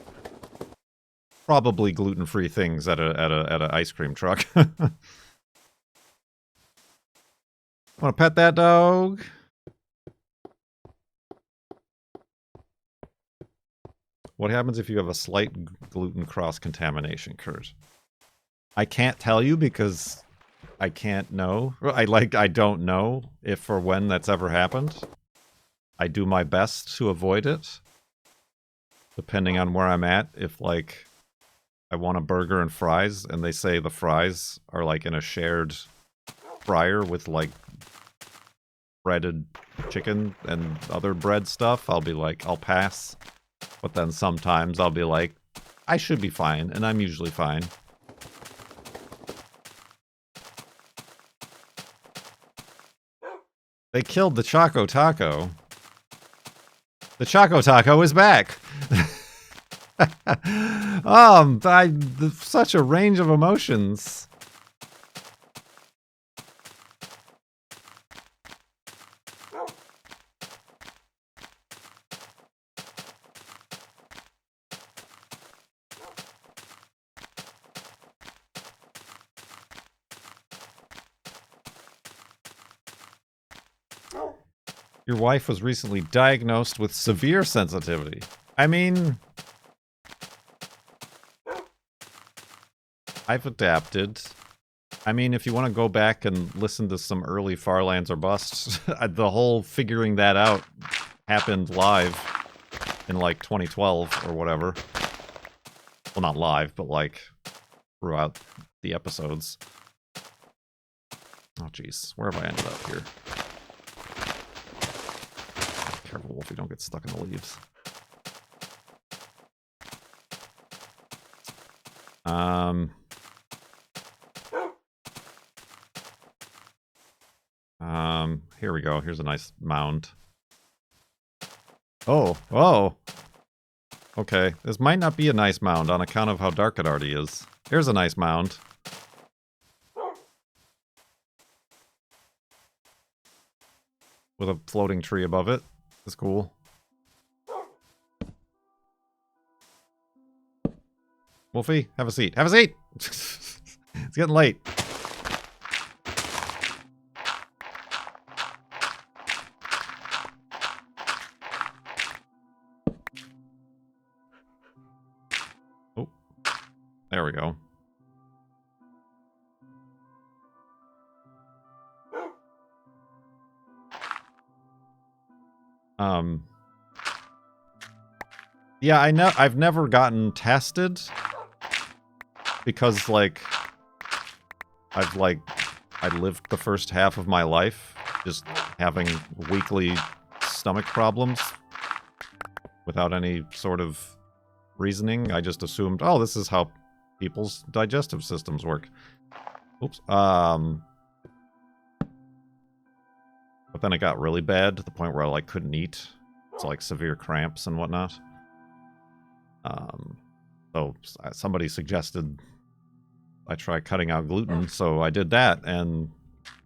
probably gluten-free things at a ice cream truck. Want to pet that dog? What happens if you have a slight gluten cross-contamination, Kurt? I can't tell you because I can't know. I don't know if or when that's ever happened. I do my best to avoid it. Depending on where I'm at. If, like, I want a burger and fries, and they say the fries are, like, in a shared fryer with, like, breaded chicken and other bread stuff, I'll be like, I'll pass. But then sometimes I'll be like, I should be fine, and I'm usually fine. They killed the Choco Taco. The Choco Taco is back! Such a range of emotions. Your wife was recently diagnosed with severe sensitivity. I mean, I've adapted. I mean, if you want to go back and listen to some early FARLANDS or Busts, the whole figuring that out happened live in like 2012 or whatever. Well, not live, but like throughout the episodes. Oh, jeez. Where have I ended up here? Careful, Wolfie, don't get stuck in the leaves. Here we go. Here's a nice mound. Oh! Okay, this might not be a nice mound on account of how dark it already is. Here's a nice mound. With a floating tree above it. That's cool. Wolfie, have a seat. Have a seat! It's getting late. Oh. There we go. Yeah, I know I've never gotten tested because like I lived the first half of my life just having weekly stomach problems without any sort of reasoning. I just assumed, oh, this is how people's digestive systems work. Oops. But then it got really bad to the point where I like couldn't eat. It's like severe cramps and whatnot. So somebody suggested I try cutting out gluten, so I did that, and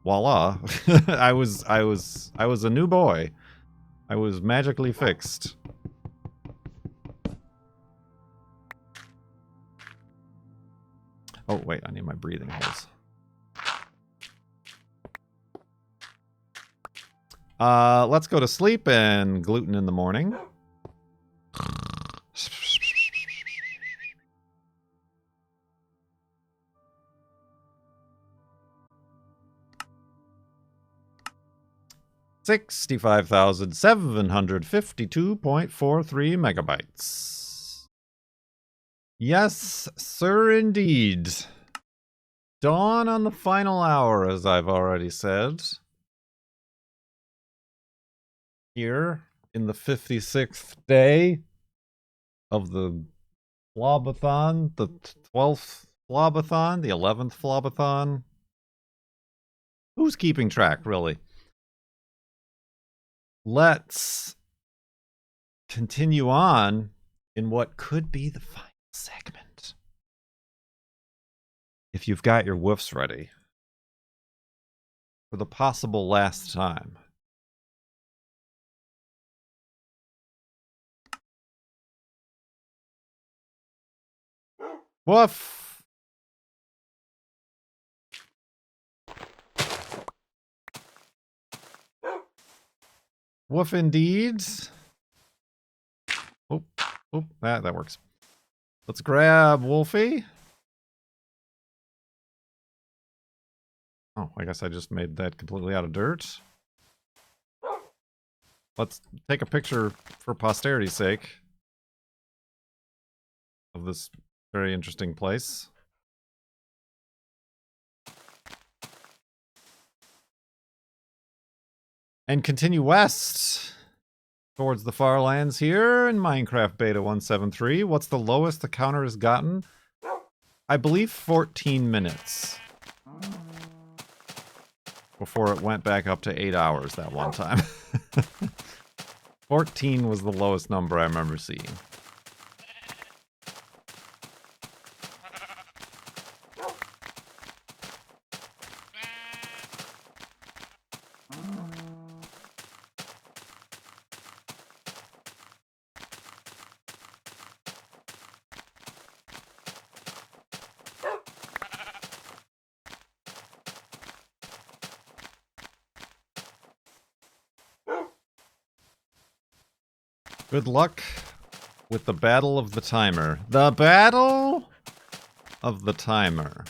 voila, I was a new boy. I was magically fixed. Oh wait, I need my breathing holes. Let's go to sleep and gluten in the morning. $65,752.43 megabytes. Yes, sir, indeed. Dawn on the final hour, as I've already said. Here, in the 56th day of the FLoB-a-thon, the 12th FLoB-a-thon, the 11th FLoB-a-thon. Who's keeping track, really? Let's continue on in what could be the final segment. If you've got your woofs ready for the possible last time. Woof! Woof indeed. Oh, that works. Let's grab Wolfie. Oh, I guess I just made that completely out of dirt. Let's take a picture for posterity's sake of this very interesting place. And continue west towards the FARLANDS here in Minecraft Beta 173. What's the lowest the counter has gotten? I believe 14 minutes. Before it went back up to 8 hours that one time. 14 was the lowest number I remember seeing. Good luck with the battle of the timer. The battle of the timer.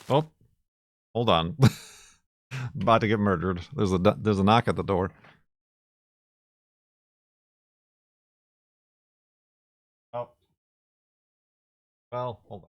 Oh. Hold on. About to get murdered. There's a knock at the door. Oh. Well, hold on.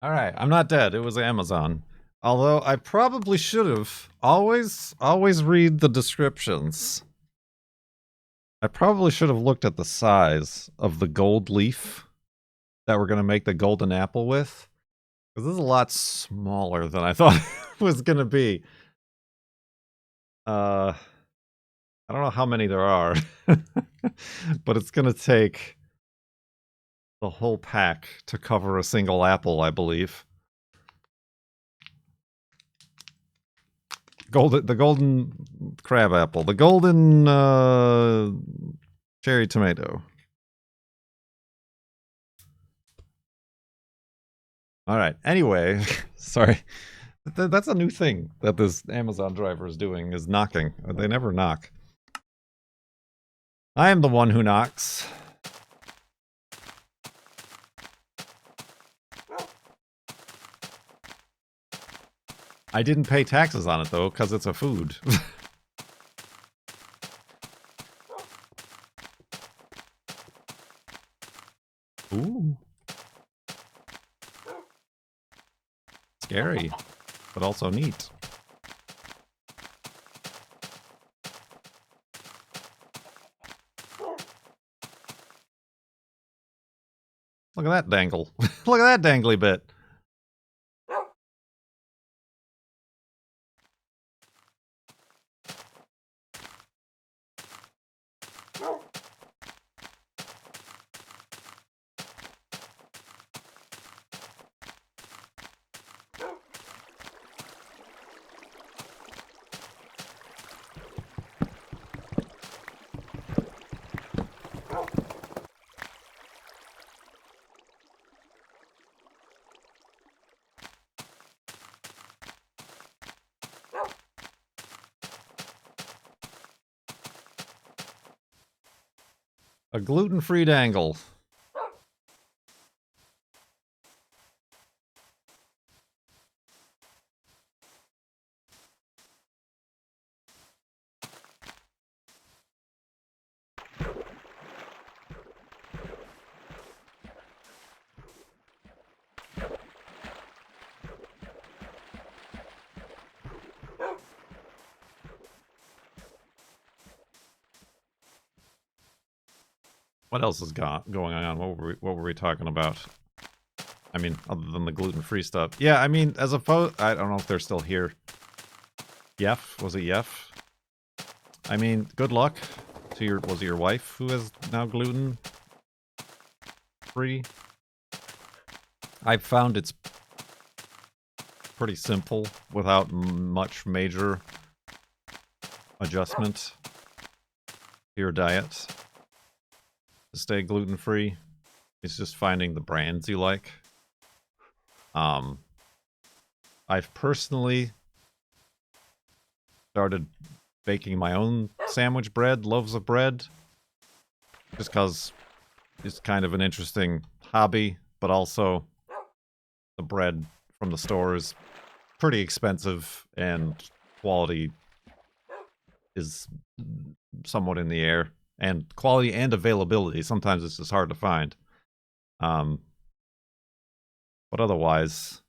All right, I'm not dead. It was Amazon. Although I probably should have always read the descriptions. I probably should have looked at the size of the gold leaf that we're going to make the golden apple with. Because this is a lot smaller than I thought it was going to be. I don't know how many there are, but it's going to take the whole pack to cover a single apple, I believe. The golden crab apple. The golden cherry tomato. All right. Anyway, sorry. That's a new thing that this Amazon driver is doing, is knocking. They never knock. I am the one who knocks. I didn't pay taxes on it, though, because it's a food. Ooh. Scary, but also neat. Look at that dangle. Look at that dangly bit. A gluten-free dangle. What else is going on? What were we talking about? I mean, other than the gluten-free stuff. Yeah, I mean, as opposed... I don't know if they're still here. Yef? Was it Yef? I mean, good luck to your... Was it your wife who is now gluten-free? I've found it's pretty simple without much major adjustment to your diet to stay gluten-free. It's just finding the brands you like. I've personally started baking my own sandwich bread, loaves of bread, just because it's kind of an interesting hobby, but also the bread from the store is pretty expensive and quality is somewhat in the air. And quality and availability, sometimes it's just hard to find. But otherwise,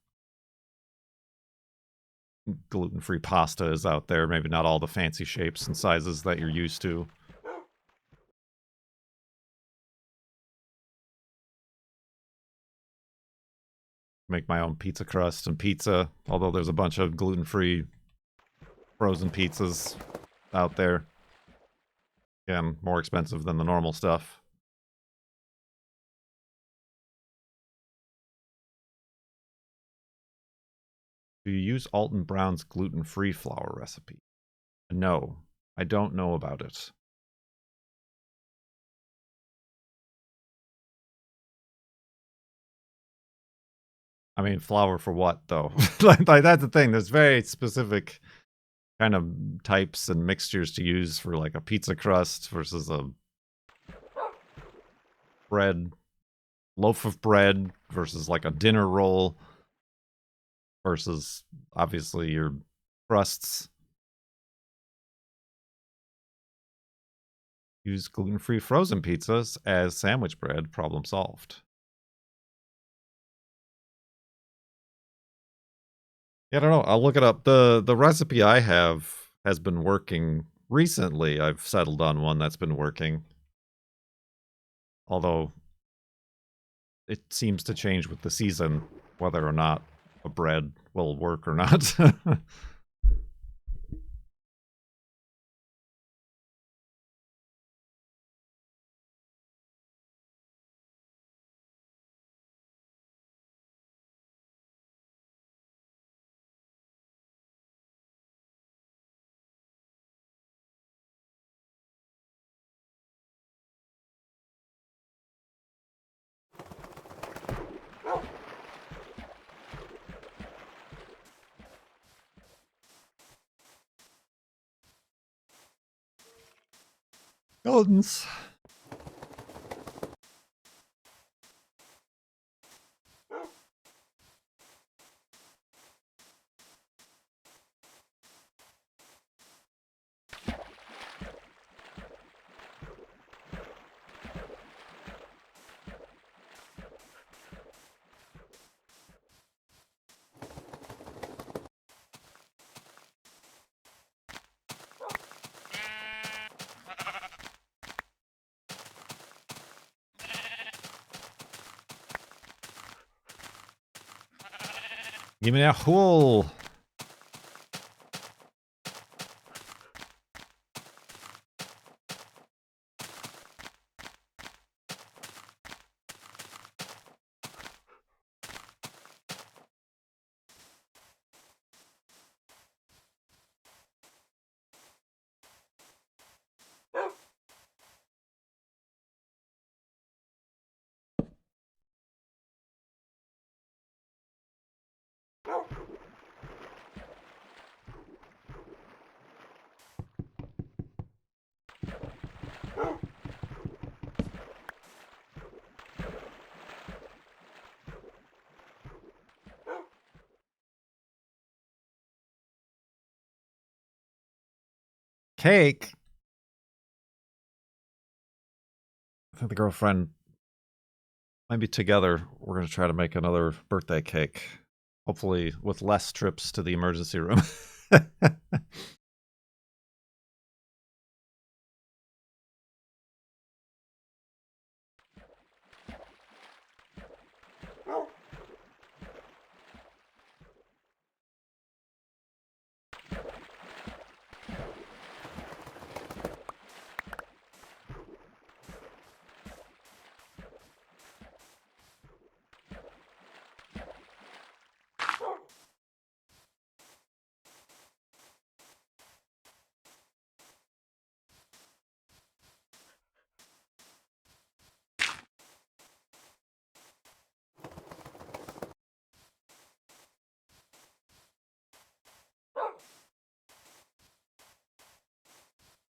gluten-free pasta is out there. Maybe not all the fancy shapes and sizes that you're used to. Make my own pizza crust and pizza, although there's a bunch of gluten-free frozen pizzas out there. Again, more expensive than the normal stuff. Do you use Alton Brown's gluten-free flour recipe? No, I don't know about it. I mean, flour for what, though? Like, that's the thing. There's very specific kind of types and mixtures to use for, like, a pizza crust versus a loaf of bread versus, like, a dinner roll versus, obviously, your crusts. Use gluten-free frozen pizzas as sandwich bread. Problem solved. Yeah, I don't know. I'll look it up. The recipe I have has been working recently. I've settled on one that's been working. Although it seems to change with the season whether or not a bread will work or not. Skeletons. Give me that hole. Cake. I think the girlfriend might be together. We're going to try to make another birthday cake. Hopefully with less trips to the emergency room.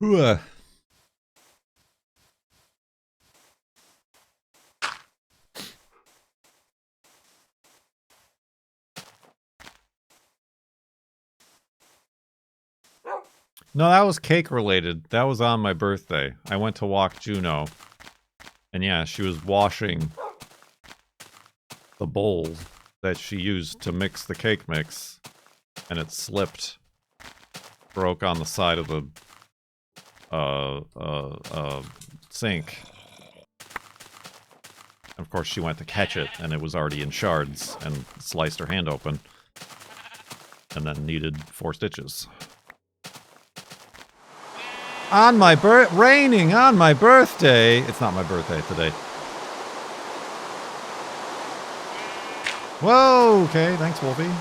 Ooh. No, that was cake related. That was on my birthday. I went to walk Juno. And yeah, she was washing the bowl that she used to mix the cake mix. And it slipped. Broke on the side of the sink. Of course, she went to catch it, and it was already in shards, and sliced her hand open. And then needed 4 stitches. On my raining on my birthday. It's not my birthday today. Whoa, okay, thanks, Wolfie.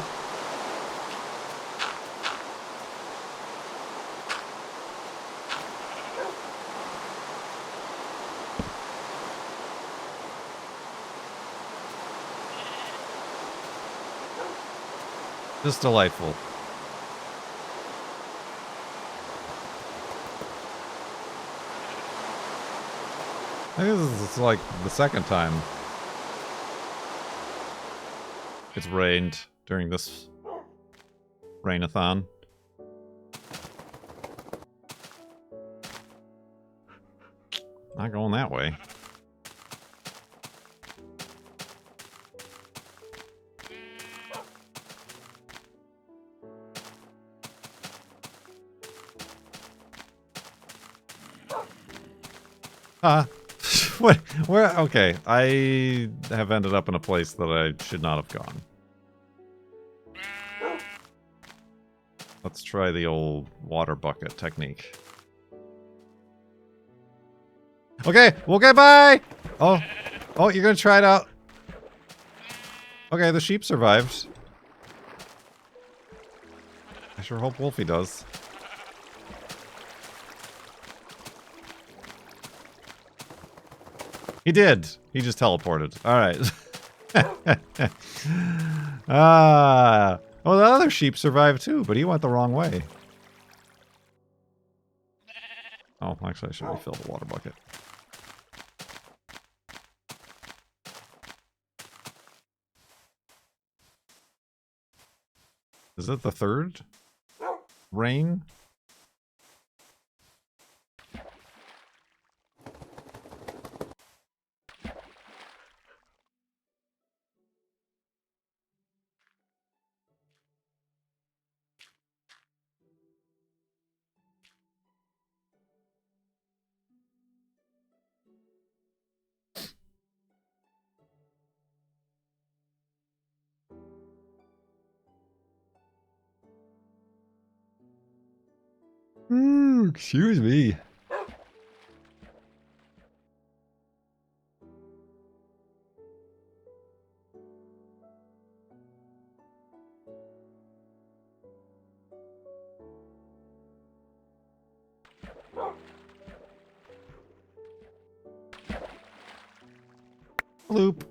Just delightful. I think this is like the second time it's rained during this rain-a-thon. Not going that way. What? Where? Okay, I have ended up in a place that I should not have gone. Let's try the old water bucket technique. Okay, bye! Oh, you're gonna try it out. Okay, the sheep survived. I sure hope Wolfie does. He did. He just teleported. All right. Oh, the other sheep survived too, but he went the wrong way. Oh, actually, I should refill the water bucket. Is it the third rain? Ooh, excuse me. Loop.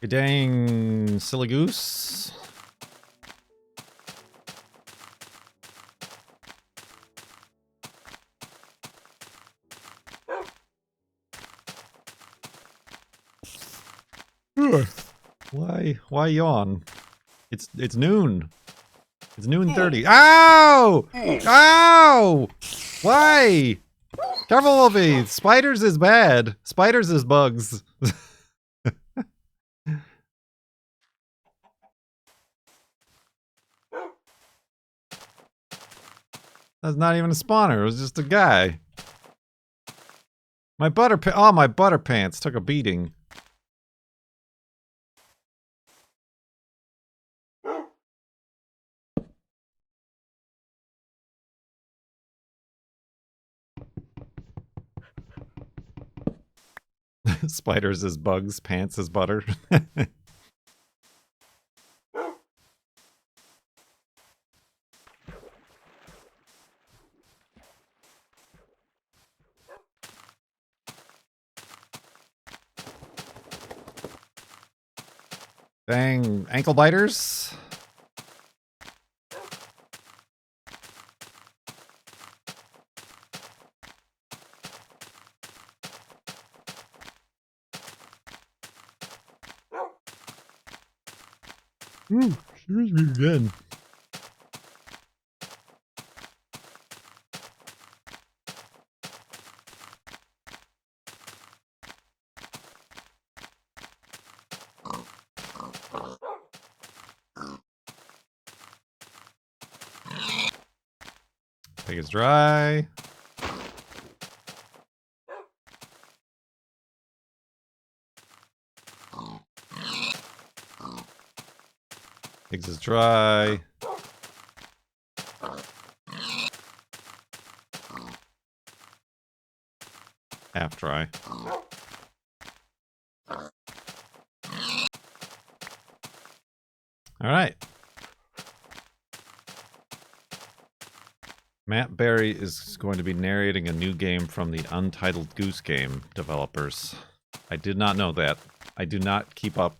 You dang silly goose. Why yawn? It's noon. It's noon 30. Ow! Ow! Why? Careful, Wolfie. Spiders is bad. Spiders is bugs. That's not even a spawner. It was just a guy. My butter pants took a beating. Spiders is bugs, pants is butter. Dang, ankle biters. Ooh, excuse me again. Pig is dry. Pigs is dry. Half dry. All right. Matt Berry is going to be narrating a new game from the Untitled Goose Game developers. I did not know that. I do not keep up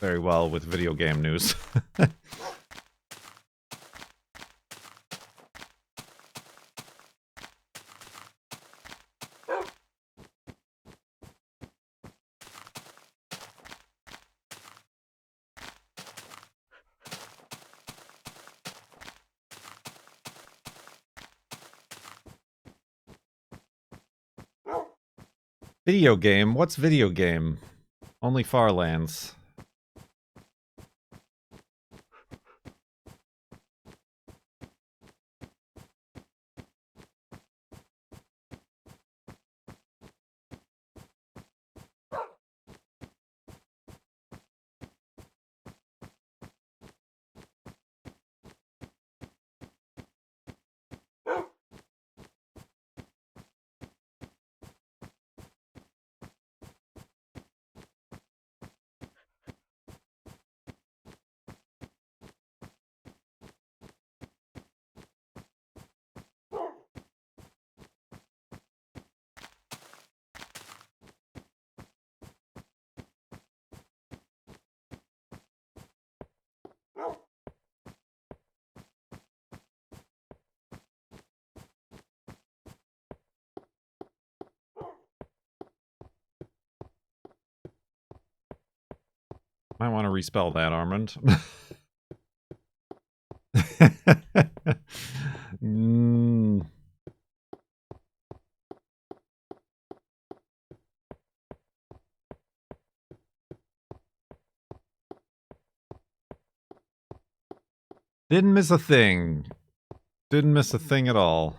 very well with video game news. Video game? What's video game? Only FARLANDS. Might want to respell that, Armand. mm. Didn't miss a thing. Didn't miss a thing at all.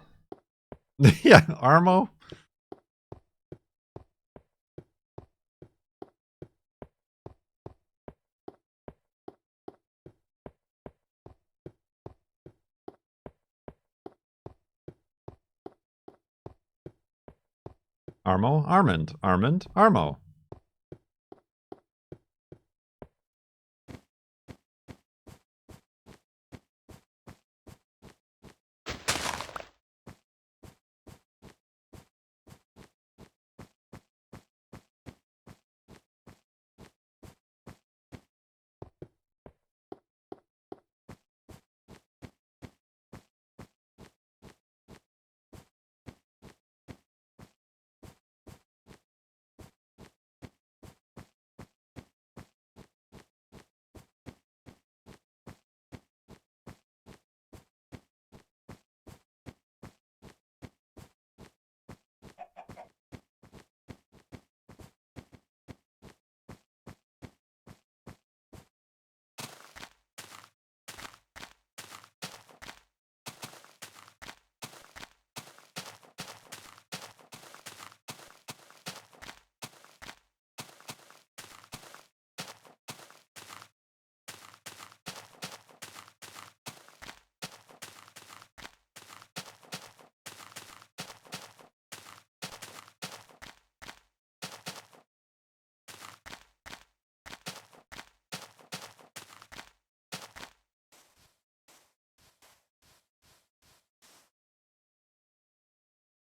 Yeah, Armo. Armo, Armand, Armand, Armo.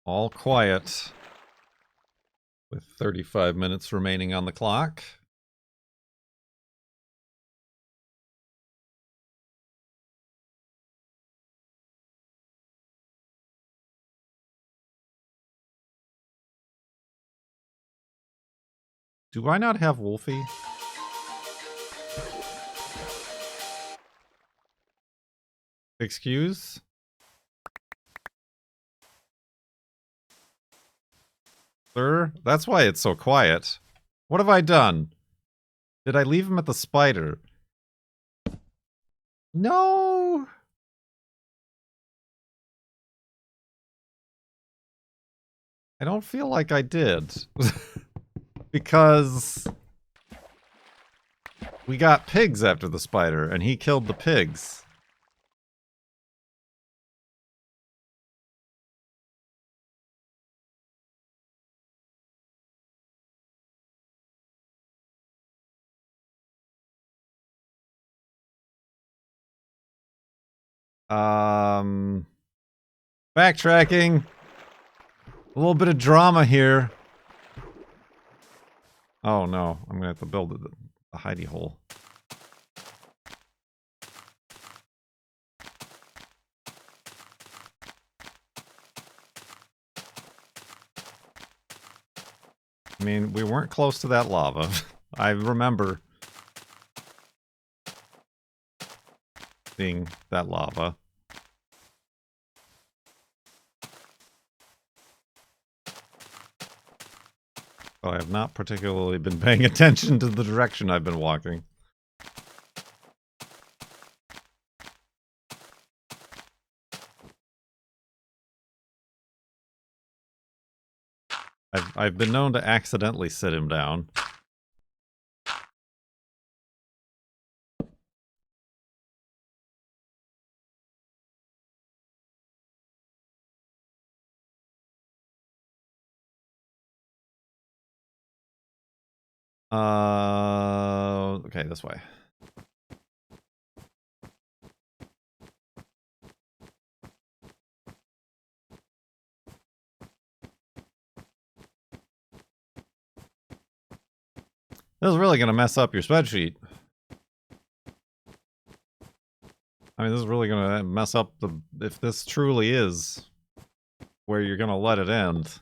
All quiet. With 35 minutes remaining on the clock. Do I not have Wolfie? Excuse? Sir? That's why it's so quiet. What have I done? Did I leave him at the spider? No! I don't feel like I did. Because we got pigs after the spider, and he killed the pigs. Backtracking. A little bit of drama here. Oh no, I'm gonna have to build a hidey hole. I mean, we weren't close to that lava. I remember seeing that lava. I have not particularly been paying attention to the direction I've been walking. I've been known to accidentally sit him down. Okay, this way. This is really going to mess up your spreadsheet. I mean, this is really going to mess up the... If this truly is where you're going to let it end, it's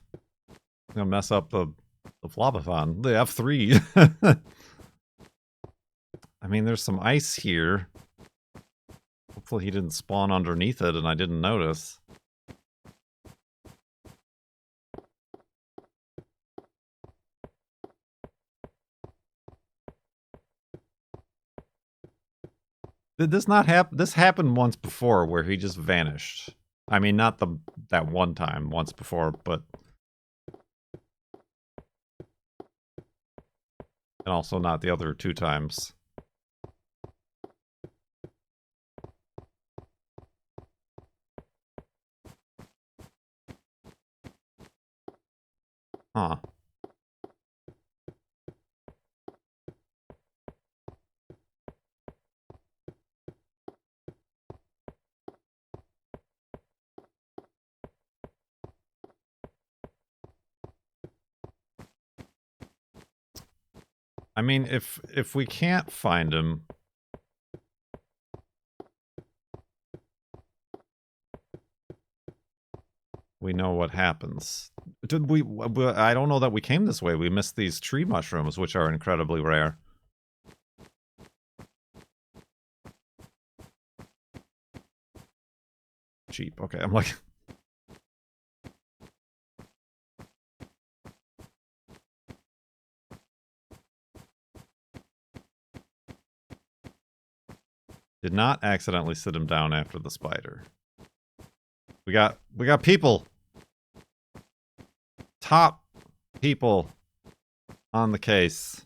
going to mess up the FLoB-a-thon, the F3. I mean, there's some ice here. Hopefully he didn't spawn underneath it and I didn't notice. Did this not happen? This happened once before where he just vanished. I mean, not that one time, once before, but... And also not the other 2 times. Huh. I mean, if we can't find him... we know what happens. Did we... I don't know that we came this way. We missed these tree mushrooms, which are incredibly rare. Cheap. Okay, I'm like... Did not accidentally sit him down after the spider. We got people. Top people on the case.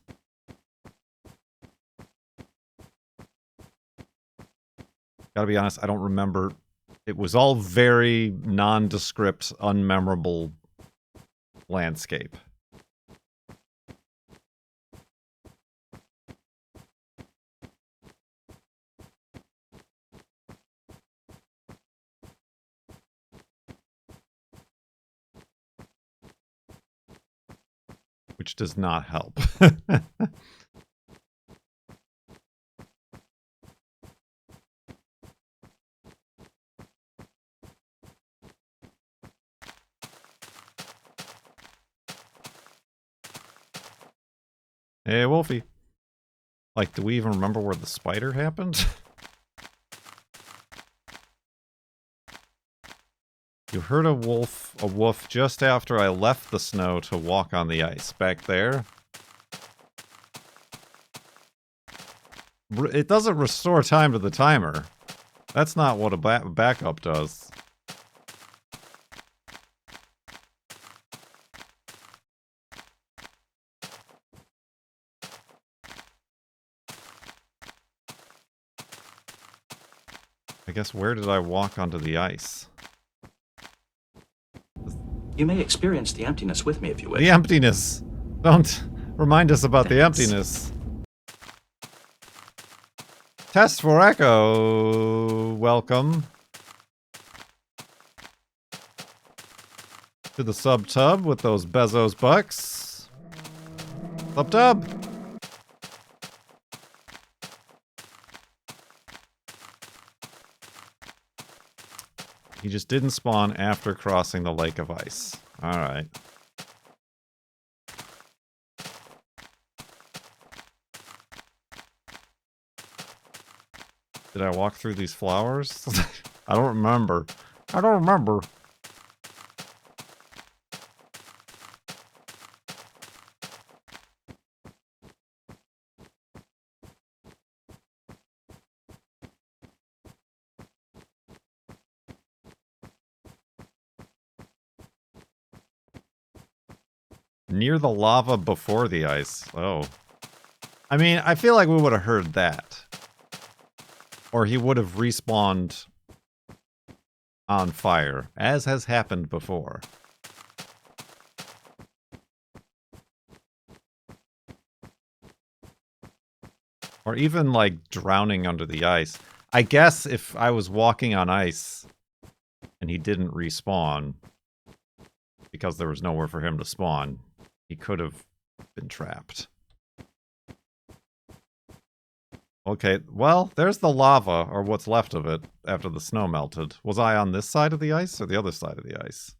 Gotta be honest, I don't remember. It was all very nondescript, unmemorable landscape. Which does not help. Hey, Wolfie. Like, do we even remember where the spider happened? You heard a woof just after I left the snow to walk on the ice. Back there? It doesn't restore time to the timer. That's not what a backup does. I guess where did I walk onto the ice? You may experience the emptiness with me if you wish. The emptiness! Don't remind us about the Thanks. emptiness. Test for Echo! Welcome. To the sub-tub with those Bezos bucks. Sub-tub! He just didn't spawn after crossing the lake of ice. Alright. Did I walk through these flowers? I don't remember. I don't remember. Near the lava before the ice. Oh. I mean, I feel like we would have heard that. Or he would have respawned on fire, as has happened before. Or even, like, drowning under the ice. I guess if I was walking on ice and he didn't respawn because there was nowhere for him to spawn, he could have been trapped. Okay, well, there's the lava, or what's left of it, after the snow melted. Was I on this side of the ice, or the other side of the ice?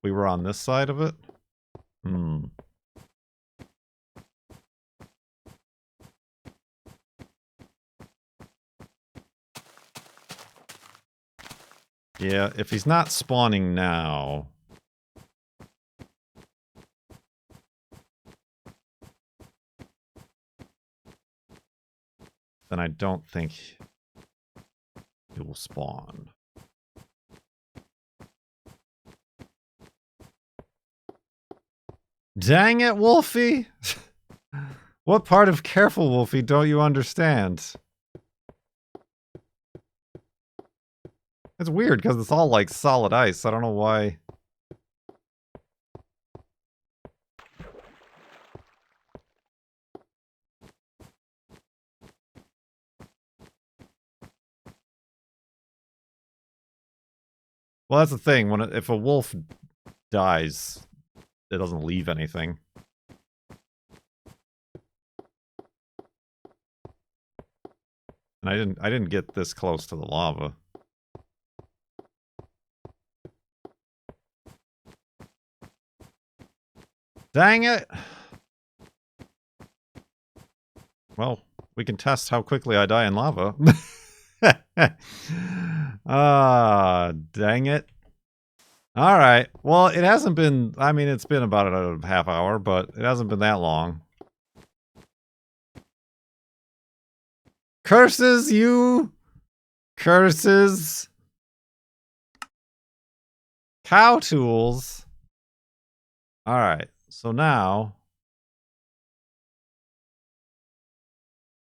We were on this side of it? Hmm. Yeah, if he's not spawning now... then I don't think he will spawn. Dang it, Wolfie! What part of careful, Wolfie, don't you understand? It's weird, because it's all like solid ice. I don't know why. Well, that's the thing. If a wolf dies, it doesn't leave anything. And I didn't get this close to the lava. Dang it! Well, we can test how quickly I die in lava. Ah, dang it. Alright. Well, it hasn't been... I mean, it's been about a half hour, but it hasn't been that long. Curses, you! Curses! Cow tools! Alright, so now...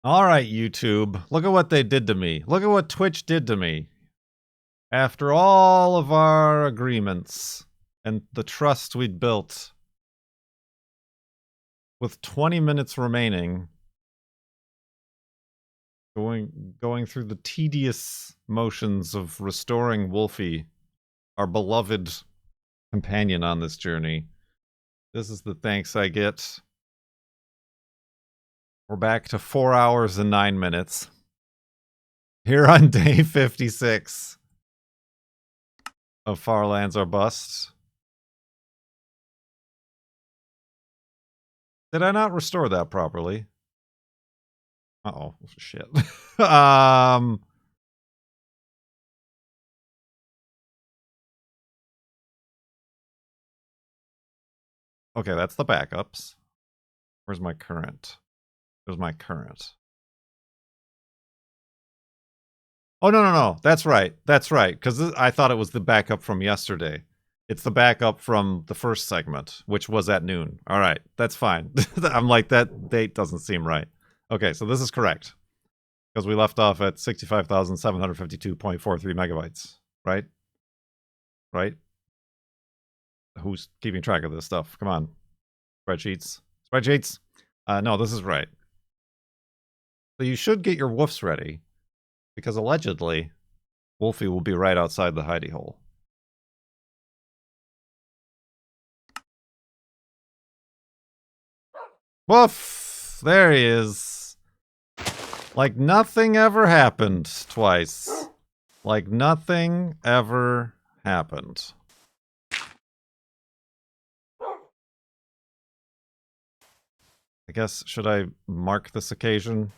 Alright, YouTube. Look at what they did to me. Look at what Twitch did to me. After all of our agreements and the trust we'd built, with 20 minutes remaining, going through the tedious motions of restoring Wolfie, our beloved companion on this journey. This is the thanks I get. We're back to 4 hours and 9 minutes. Here on day 56 of FARLANDS or Bust. Did I not restore that properly? Uh-oh, shit. Okay, that's the backups. Where's my current? There's my current. Oh, no. That's right. That's right. Because I thought it was the backup from yesterday. It's the backup from the first segment, which was at noon. All right, that's fine. I'm like, that date doesn't seem right. Okay, so this is correct. Because we left off at 65,752.43 megabytes. Right? Right? Who's keeping track of this stuff? Come on. Spreadsheets. Spreadsheets. No, this is right. So you should get your woofs ready, because allegedly, Wolfie will be right outside the hidey hole. Woof! There he is. Like nothing ever happened twice. Like nothing ever happened. I guess, should I mark this occasion?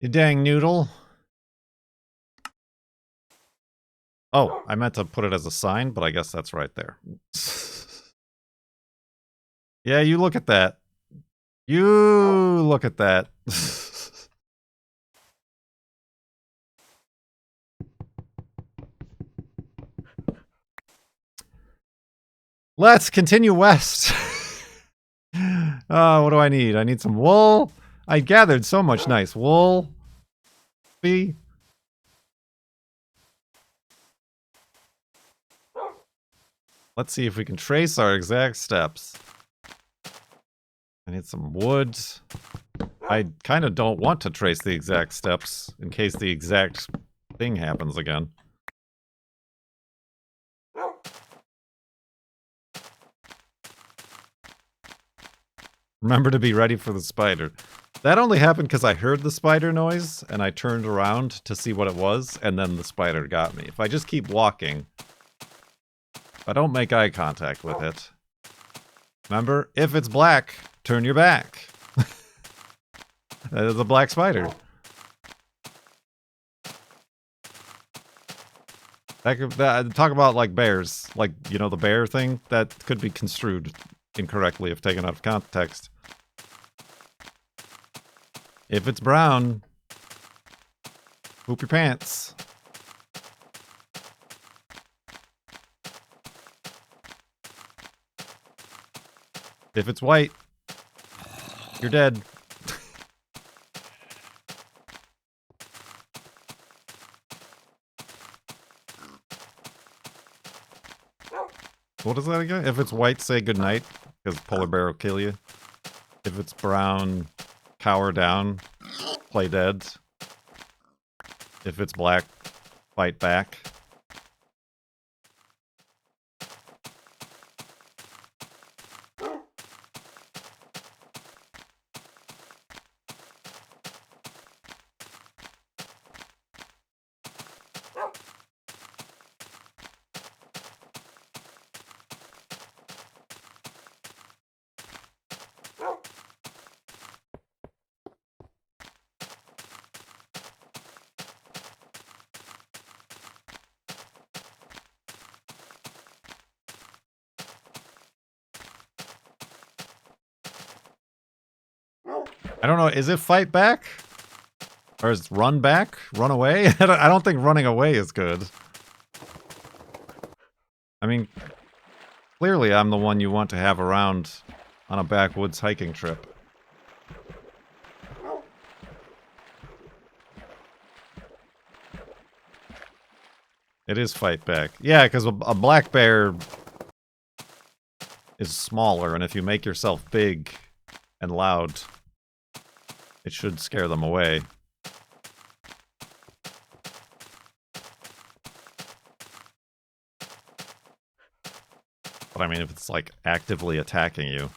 You dang noodle. Oh, I meant to put it as a sign, but I guess that's right there. Yeah, you look at that. You look at that. Let's continue west. What do I need? I need some wool. I gathered so much nice wool. Let's see if we can trace our exact steps. I need some wood. I kind of don't want to trace the exact steps in case the exact thing happens again. Remember to be ready for the spider. That only happened because I heard the spider noise, and I turned around to see what it was, and then the spider got me. If I just keep walking, if I don't make eye contact with it, remember, if it's black, turn your back. That is a black spider. Talk about, like, bears. Like, you know, the bear thing? That could be construed incorrectly if taken out of context. If it's brown, poop your pants. If it's white, you're dead. What is that again? If it's white, say goodnight, because polar bear will kill you. If it's brown, cower down, play dead. If it's black, fight back. I don't know, is it fight back? Or is it run back? Run away? I don't think running away is good. I mean, clearly I'm the one you want to have around on a backwoods hiking trip. It is fight back. Yeah, because a black bear is smaller, and if you make yourself big and loud, it should scare them away. But I mean, if it's like actively attacking you,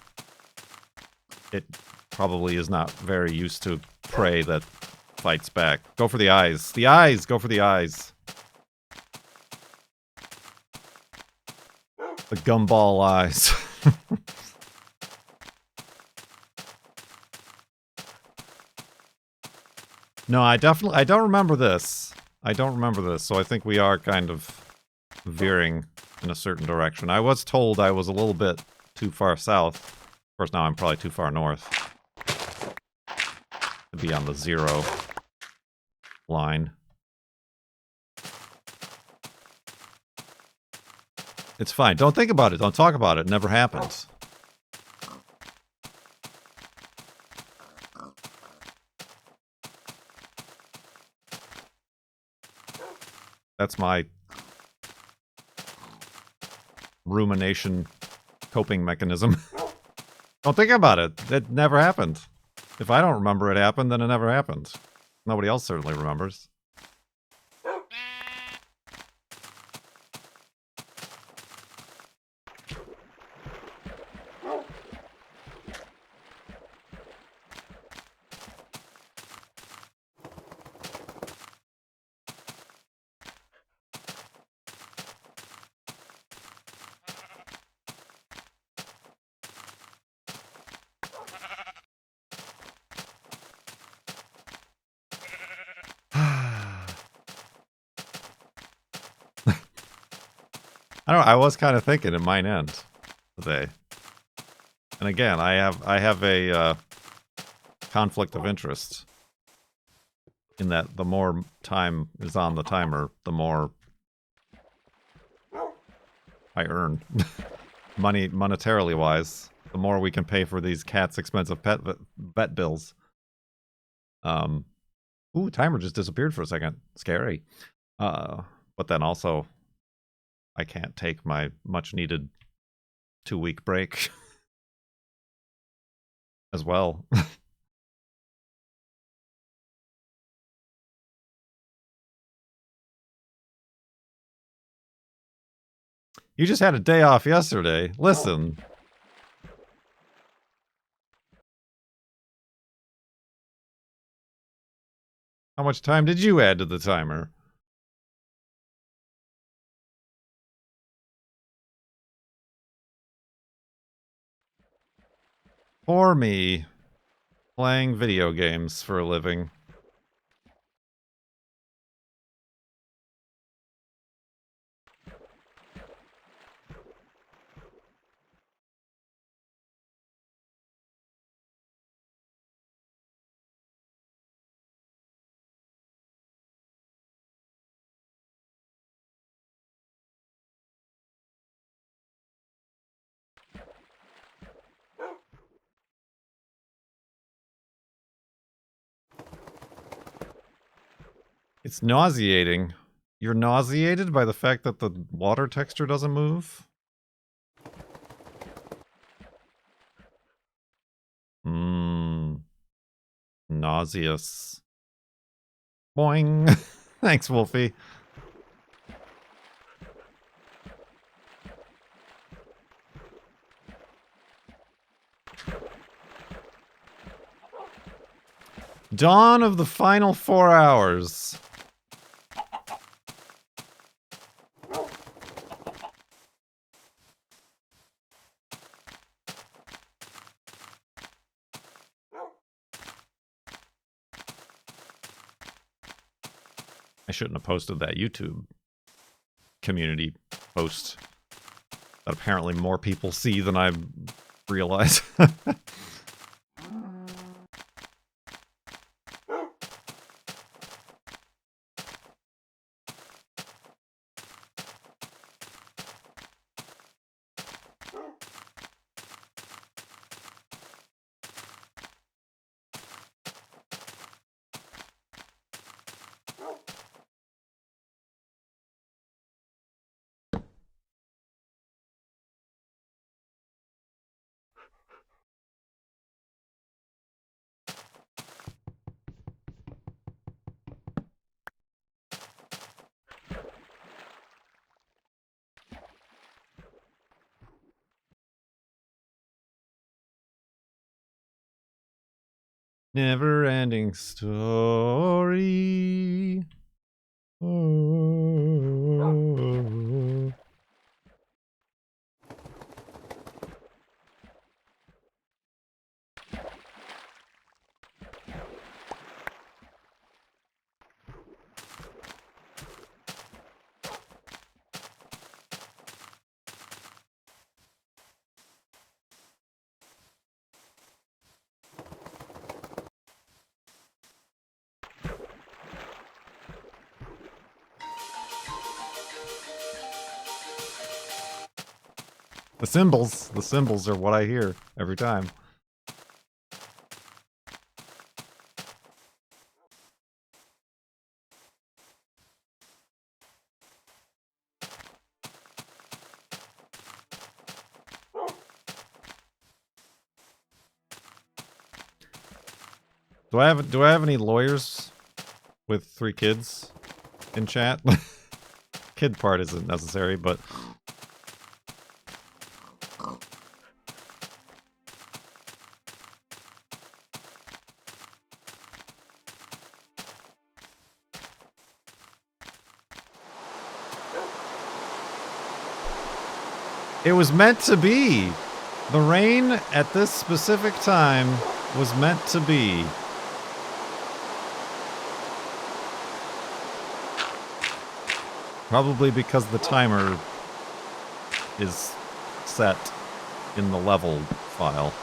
it probably is not very used to prey that fights back. Go for the eyes. The eyes! Go for the eyes. The gumball eyes. No, I don't remember this. I don't remember this, so I think we are kind of veering in a certain direction. I was told I was a little bit too far south. Of course, now I'm probably too far north to be on the 0 line. It's fine. Don't think about it. Don't talk about it. It never happened. That's my rumination coping mechanism. Don't think about it. It never happened. If I don't remember it happened, then it never happened. Nobody else certainly remembers. I don't know, I was kind of thinking it might end today. And again, I have a conflict of interest in that the more time is on the timer, the more I earn. Money, monetarily wise, the more we can pay for these cats' expensive vet bills. Ooh, timer just disappeared for a second. Scary. But then also, I can't take my much needed 2-week break as well. You just had a day off yesterday. Listen. How much time did you add to the timer? For me, playing video games for a living. It's nauseating. You're nauseated by the fact that the water texture doesn't move? Nauseous. Boing. Thanks, Wolfie. Dawn of the final 4 hours. I shouldn't have posted that YouTube community post that apparently more people see than I realize. Never-ending story. Oh. The symbols are what I hear every time. Do I have any lawyers with 3 kids in chat? Kid part isn't necessary, but it was meant to be. The rain at this specific time was meant to be. Probably because the timer is set in the level file.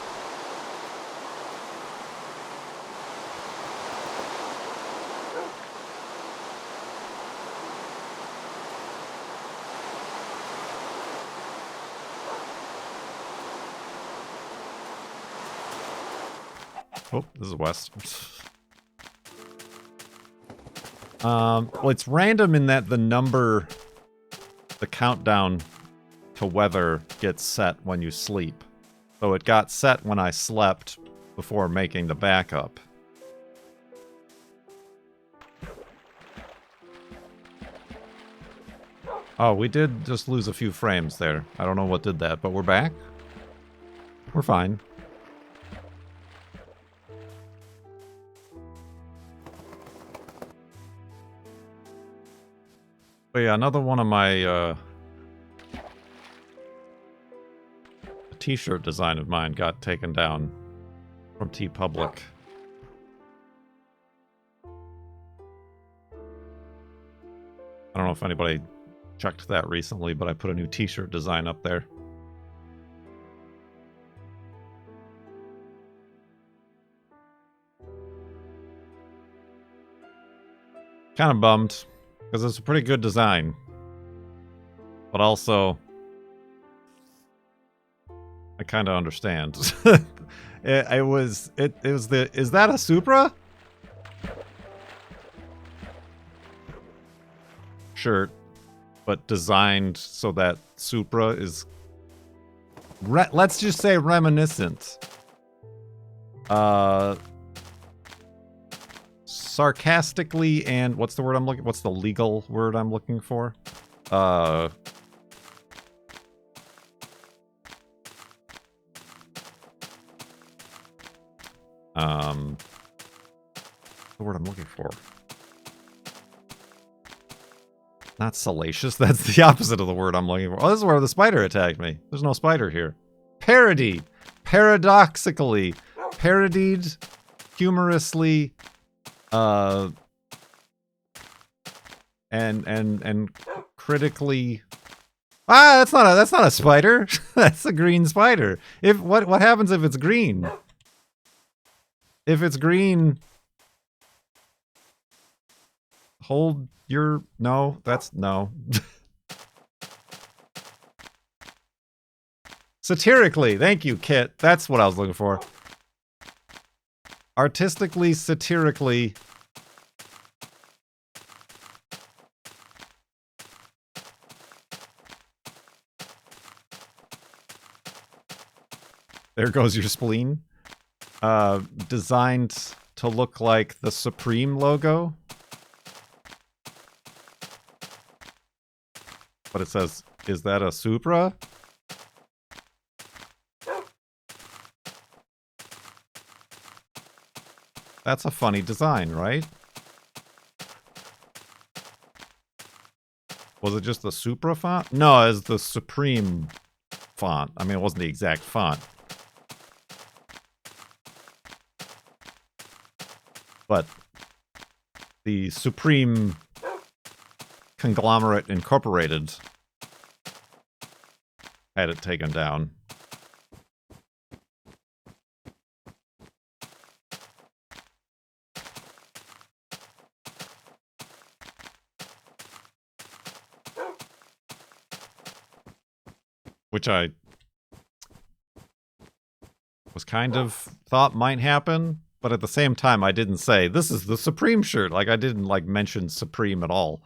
Oh, this is west. Well, it's random in that the number the countdown to weather gets set when you sleep. So it got set when I slept before making the backup. Oh, we did just lose a few frames there. I don't know what did that, but we're back. We're fine. But yeah, another one of my t-shirt design of mine got taken down from TeePublic. I don't know if anybody checked that recently, but I put a new t-shirt design up there. Kind of bummed, because it's a pretty good design. But also, I kind of understand. It was the, is that a Supra? Shirt, but designed so that Supra is, let's just say reminiscent. Sarcastically and, what's the word I'm looking, what's the legal word I'm looking for? The word I'm looking for. Not salacious, that's the opposite of the word I'm looking for. Oh, this is where the spider attacked me. There's no spider here. Parody. Paradoxically. Parodied. Humorously. And critically. Ah, that's not a spider. That's a green spider. If what happens if it's green? If it's green, hold your, no, that's no. Satirically, thank you, Kit. That's what I was looking for. Artistically, satirically. There goes your spleen. Designed to look like the Supreme logo. But it says, is that a Supra? That's a funny design, right? Was it just the Supra font? No, it's the Supreme font. I mean, it wasn't the exact font. But the Supreme Conglomerate Incorporated had it taken down. Which I was kind of thought might happen, but at the same time I didn't say, this is the Supreme shirt. Like, I didn't, like, mention Supreme at all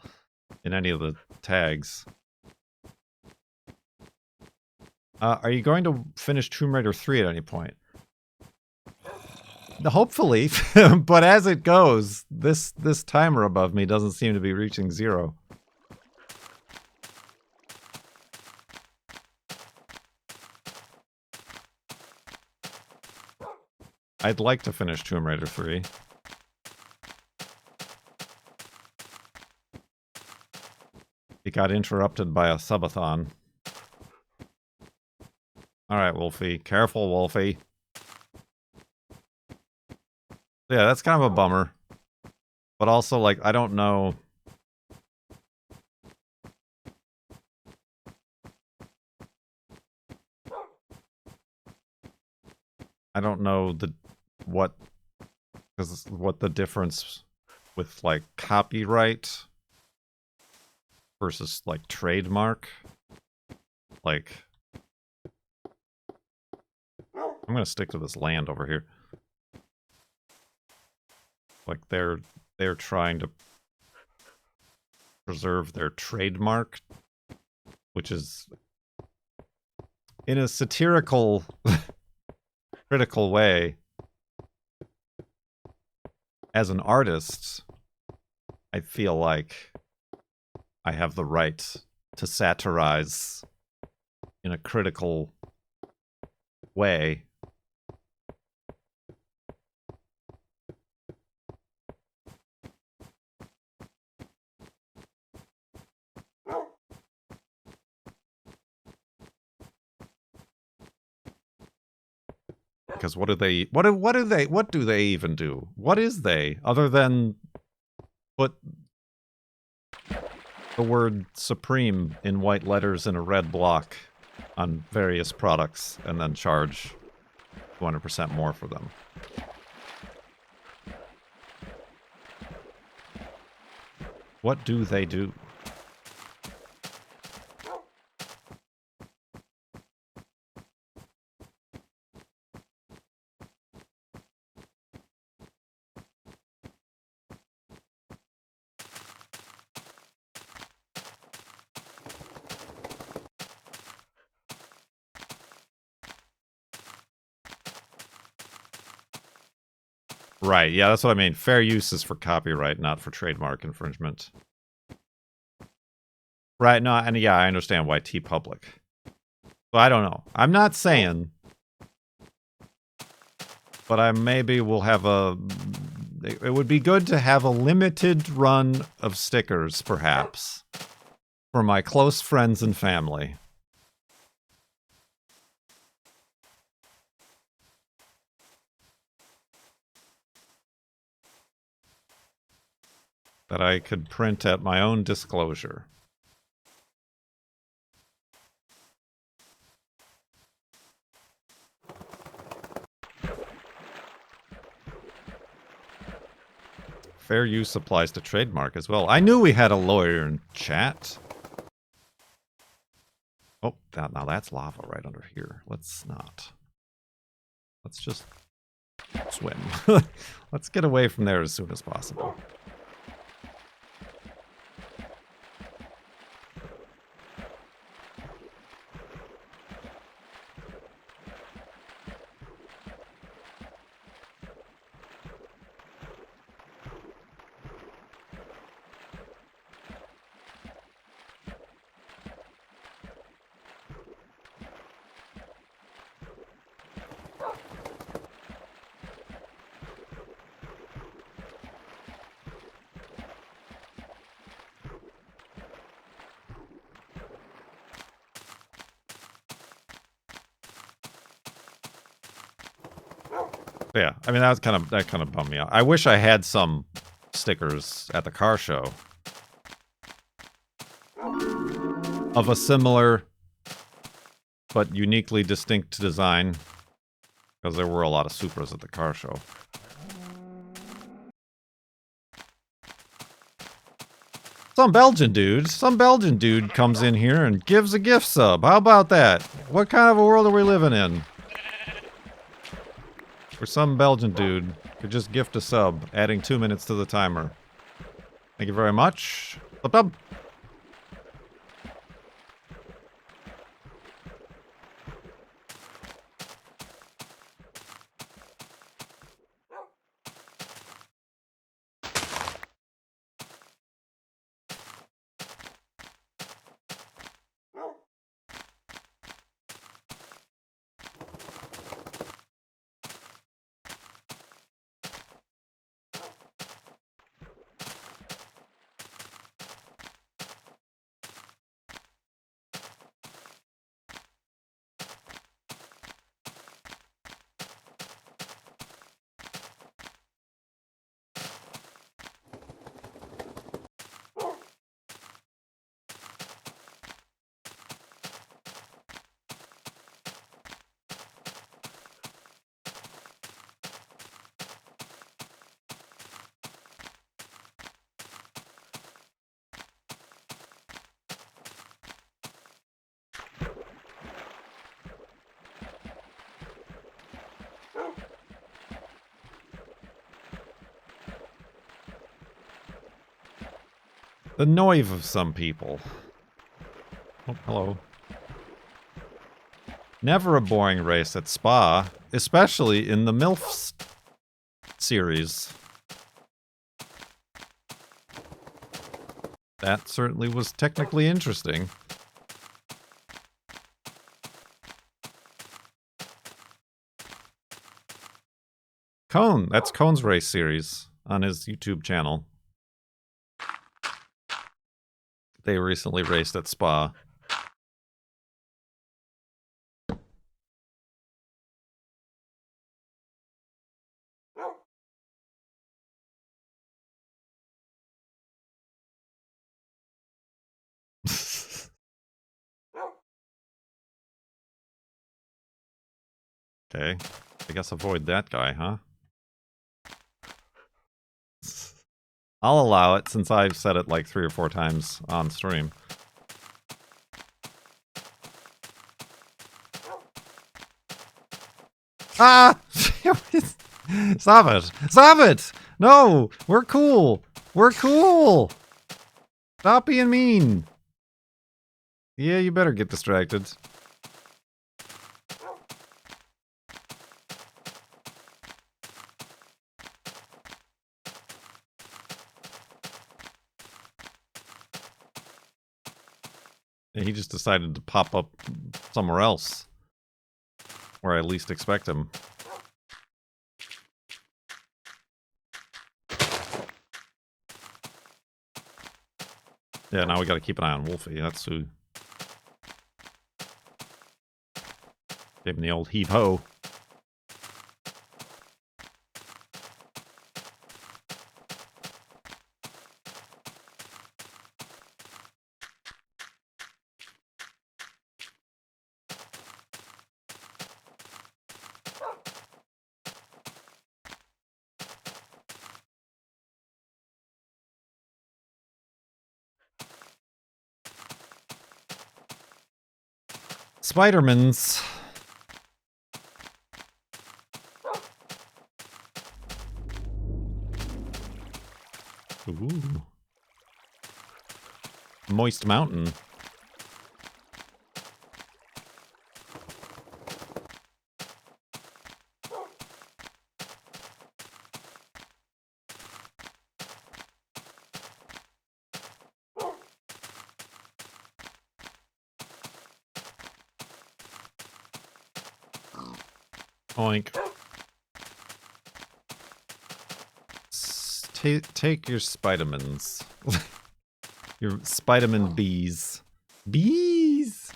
in any of the tags. Are you going to finish Tomb Raider 3 at any point? Hopefully, but as it goes, this timer above me doesn't seem to be reaching 0. I'd like to finish Tomb Raider 3. It got interrupted by a subathon. Alright, Wolfie. Careful, Wolfie. Yeah, that's kind of a bummer. But also, like, I don't know. I don't know what the difference with, like, copyright versus, like, trademark. Like, I'm gonna stick to this land over here. Like, they're trying to preserve their trademark which is in a satirical, critical way. As an artist, I feel like I have the right to satirize in a critical way. Because what do they even do? What is they other than put the word supreme in white letters in a red block on various products and then charge 200% more for them? What do they do? Right, yeah, that's what I mean. Fair use is for copyright, not for trademark infringement. Right, no, and yeah, I understand why T-Public. So I don't know. I'm not saying, but I maybe will have a... It would be good to have a limited run of stickers, perhaps, for my close friends and family. That I could print at my own disclosure. Fair use applies to trademark as well. I knew we had a lawyer in chat. Oh, now that's lava right under here. Let's not. Let's just swim. Let's get away from there as soon as possible. Yeah, I mean that kind of bummed me out. I wish I had some stickers at the car show of a similar but uniquely distinct design, because there were a lot of Supras at the car show. Some Belgian dude comes in here and gives a gift sub. How about that? What kind of a world are we living in? For some Belgian dude could just gift a sub, adding 2 minutes to the timer. Thank you very much. Sub. The noive of some people. Oh, hello. Never a boring race at Spa, especially in the MILFs series. That certainly was technically interesting. Cone, that's Cone's race series on his YouTube channel. They recently raced at Spa. Okay, I guess avoid that guy, huh? I'll allow it since I've said it like 3 or 4 times on stream. Ah! Stop it! Stop it! No! We're cool! We're cool! Stop being mean! Yeah, you better get distracted. And he just decided to pop up somewhere else. Where I least expect him. Yeah, now we gotta keep an eye on Wolfie. That's who... Gave him the old heave-ho. Spidermans. Ooh. Moist Mountain. Oink. Take your Spidermans. Your Spiderman bees. Bees!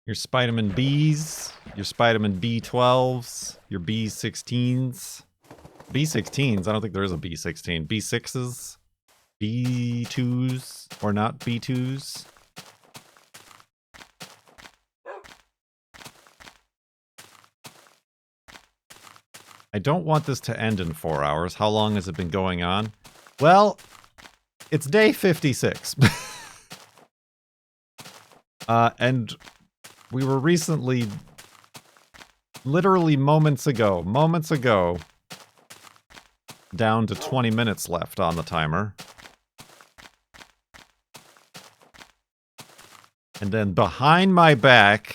Your Spiderman Bs, your Spiderman B12s, your B16s. B16s? I don't think there is a B16. B6s? B2s? Or not B2s? I don't want this to end in 4 hours. How long has it been going on? Well, it's day 56. And we were recently, literally moments ago, down to 20 minutes left on the timer. And then behind my back,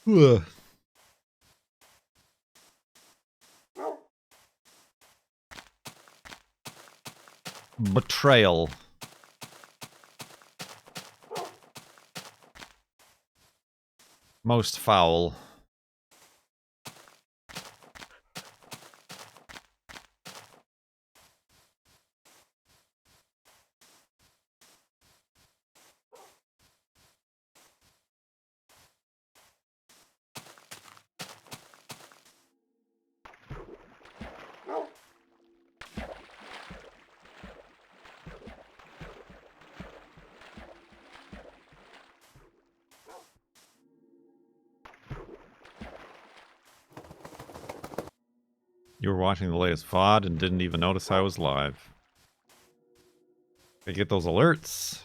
ugh. Betrayal. Most foul. You were watching the latest VOD and didn't even notice I was live. I get those alerts.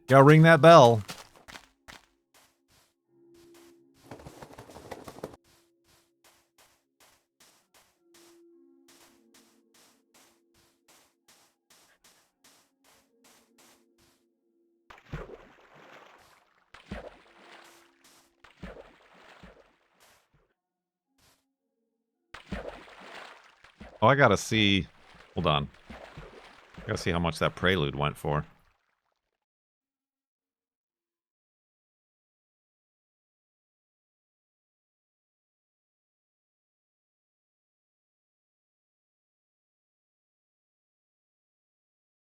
Gotta ring that bell. Oh, I gotta see. Hold on. I gotta see how much that prelude went for.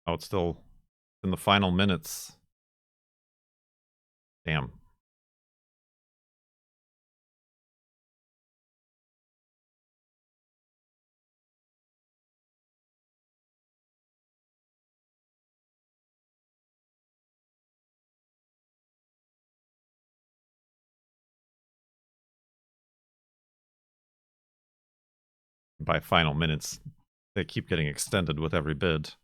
Oh, it's still in the final minutes. Damn. By final minutes, they keep getting extended with every bid.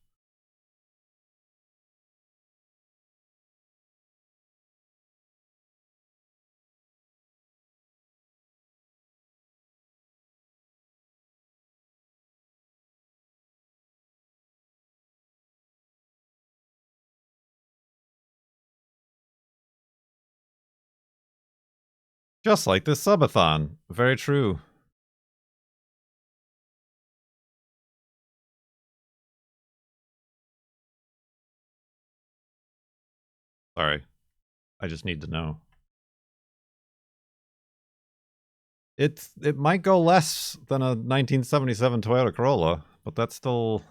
Just like this subathon. Very true. Sorry. I just need to know. It might go less than a 1977 Toyota Corolla, but that's still...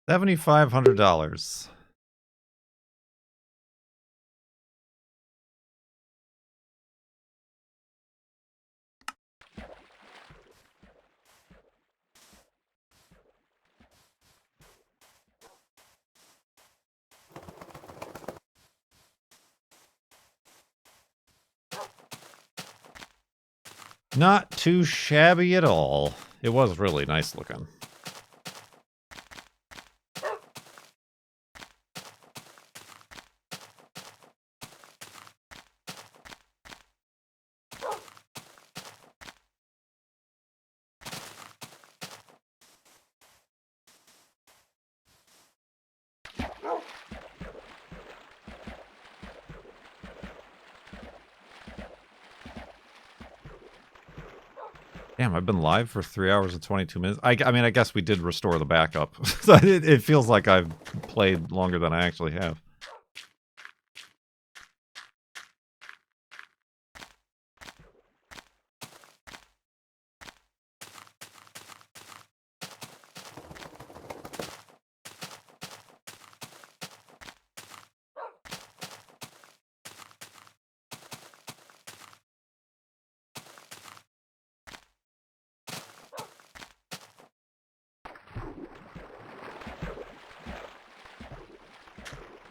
$7,500. Not too shabby at all. It was really nice looking. Damn, I've been live for 3 hours and 22 minutes. I mean, I guess we did restore the backup. So it feels like I've played longer than I actually have.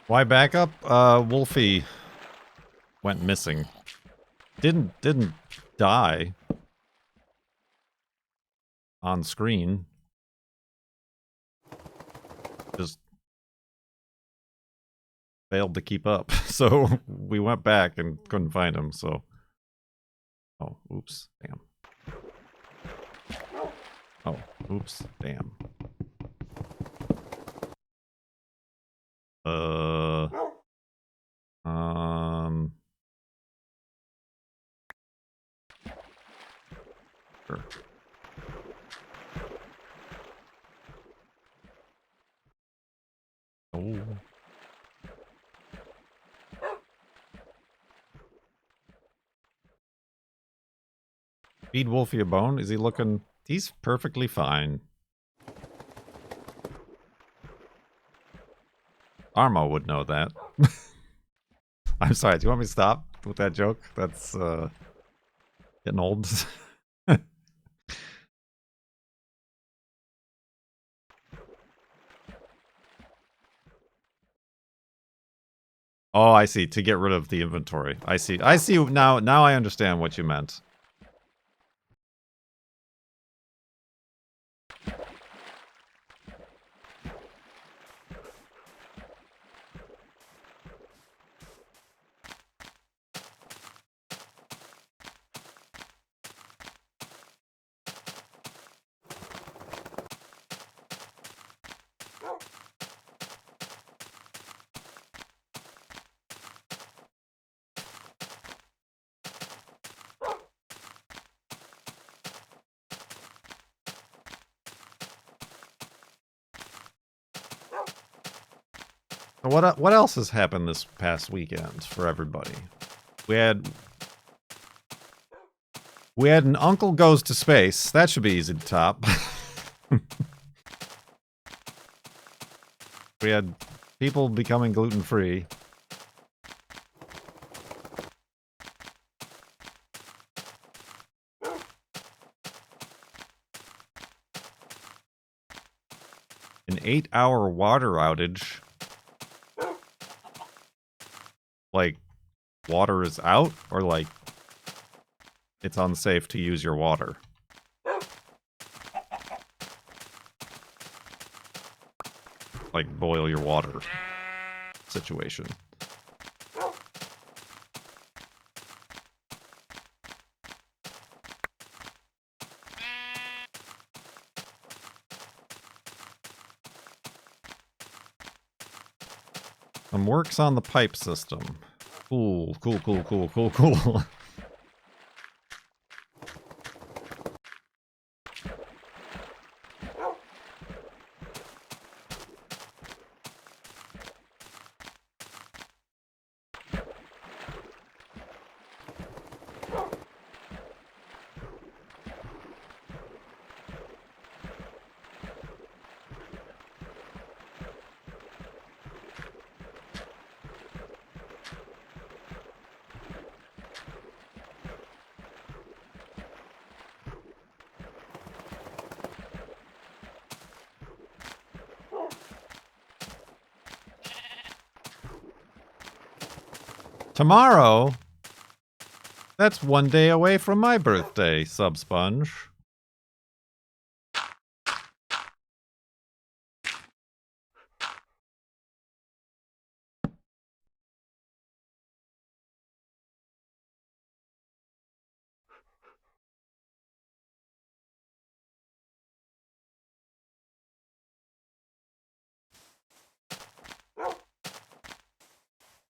Why backup? Wolfie went missing. Didn't die on screen. Just failed to keep up. So we went back and couldn't find him, so... Oh, oops. Damn. Oh, oops. Damn. Sure. Oh. Feed Wolfie a bone? Is he looking... He's perfectly fine. Armo would know that. I'm sorry, do you want me to stop with that joke? That's, getting old. Oh, I see. To get rid of the inventory. I see. I see now. Now I understand what you meant. What else has happened this past weekend for everybody? We had an Uncle Goes to Space. That should be easy to top. We had people becoming gluten-free. An 8-hour water outage. Like, water is out? Or like, it's unsafe to use your water? Like, boil your water situation. Some works on the pipe system. Cool, cool, cool, cool, cool, cool. Tomorrow? That's one day away from my birthday, Subsponge.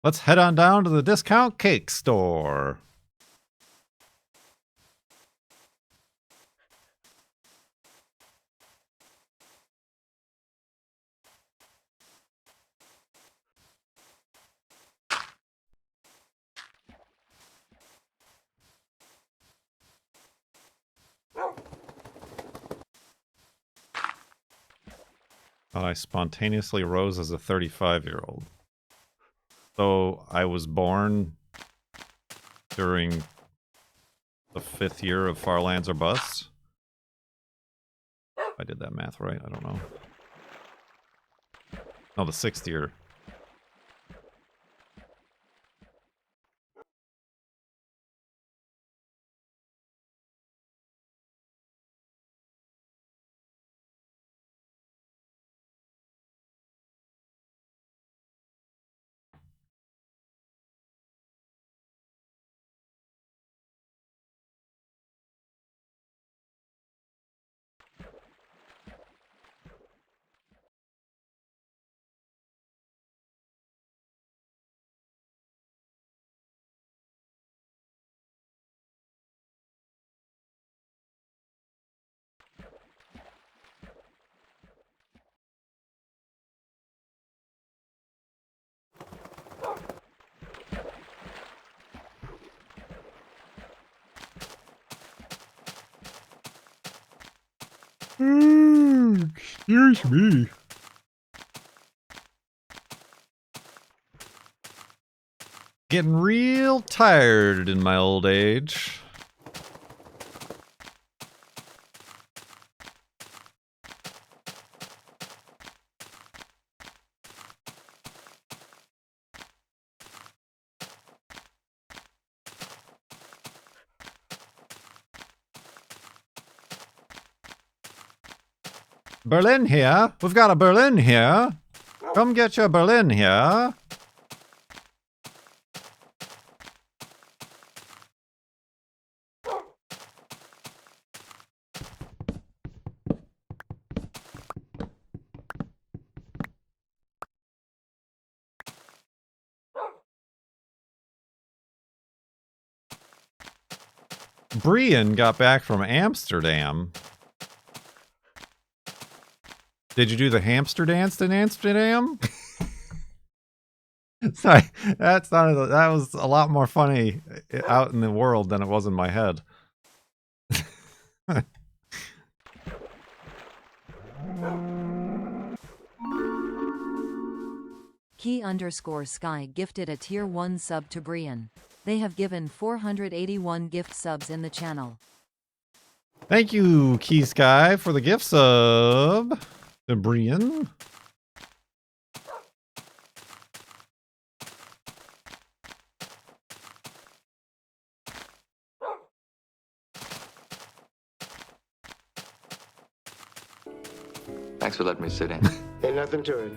Let's head on down to the discount cake store. I spontaneously rose as a 35-year-old. So I was born during the 5th year of FARLANDS or Bust. If I did that math right, I don't know. No, the 6th year. Excuse me. Getting real tired in my old age. Berlin here. We've got a Berlin here. Come get your Berlin here. Brian got back from Amsterdam. Did you do the hamster dance in Amsterdam? Sorry, that was a lot more funny out in the world than it was in my head. Key_Sky gifted a tier 1 sub to Brian. They have given 481 gift subs in the channel. Thank you, Key Sky, for the gift sub to Brian. Thanks for letting me sit in. Ain't nothing to it.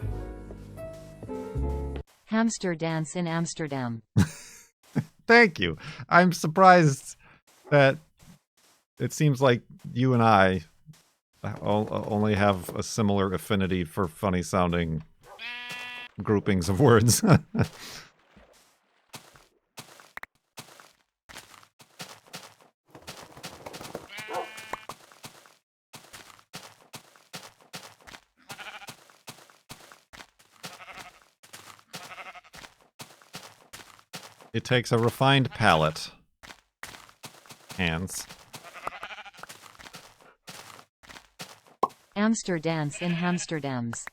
Hamster dance in Amsterdam. Thank you. I'm surprised that it seems like you and I only have a similar affinity for funny sounding groupings of words. It takes a refined palate. Hands. Amster dance in Hamsterdams.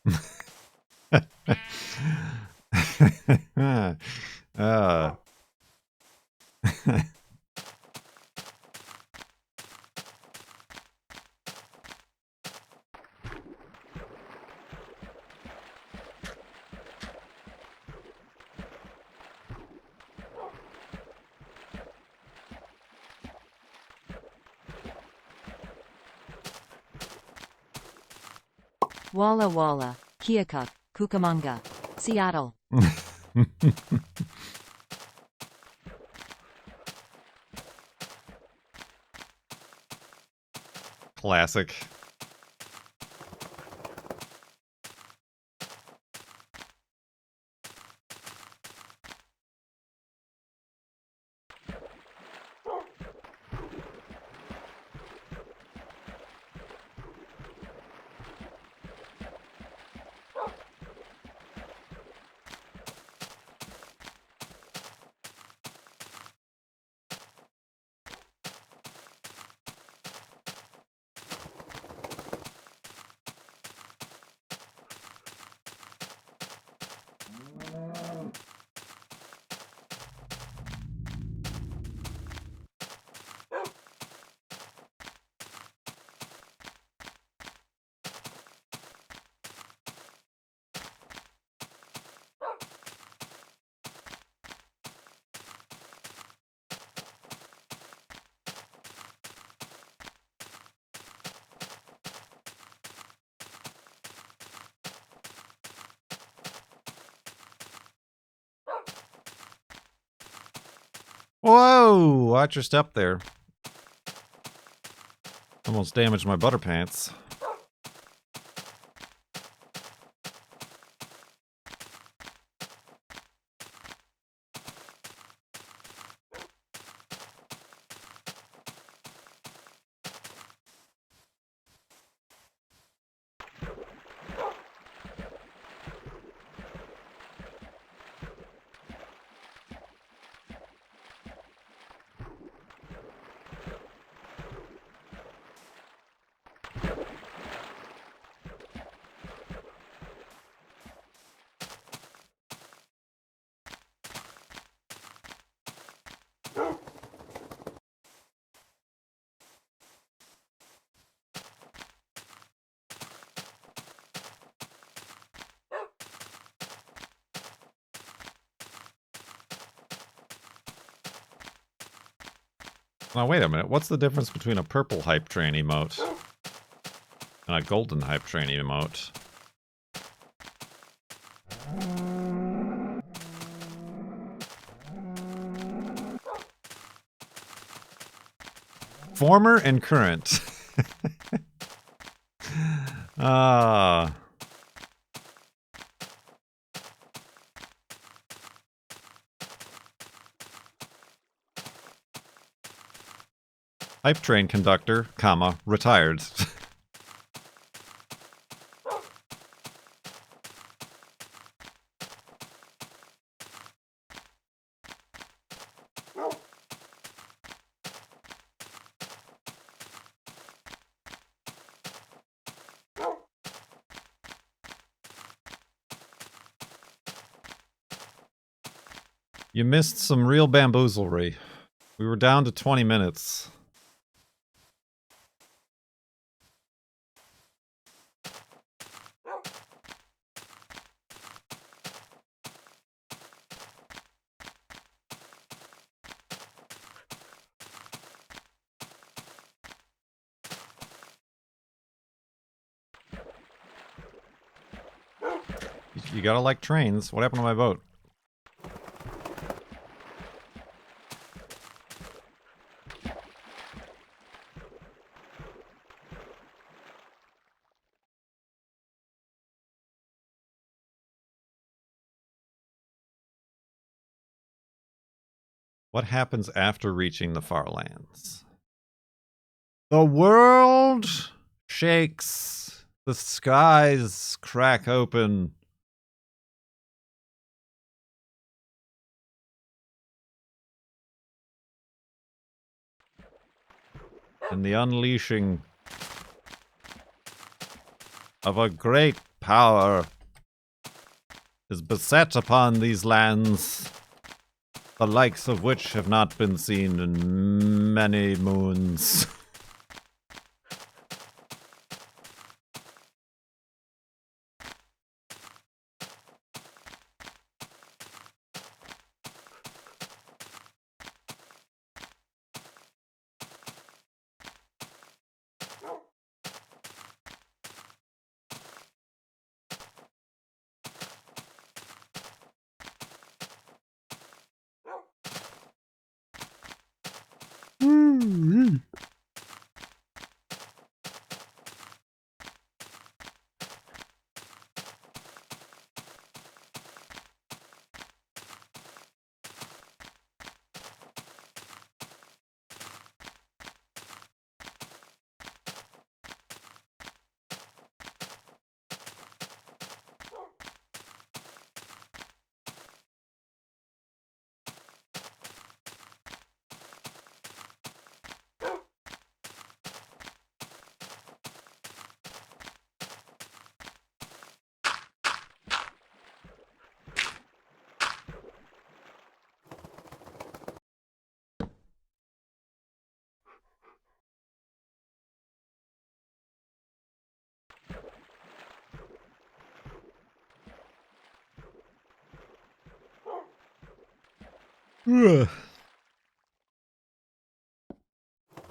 Walla Walla, Keokuk, Cucamonga, Seattle. Classic. Whoa! Watch your step there. Almost damaged my butter pants. Now, wait a minute. What's the difference between a purple hype train emote and a golden hype train emote? Former and current. Ah. Hype train conductor, comma, retired. You missed some real bamboozlery. We were down to 20 minutes. You gotta like trains. What happened to my vote? What happens after reaching the Farlands? The world shakes. The skies crack open. And the unleashing of a great power is beset upon these lands, the likes of which have not been seen in many moons.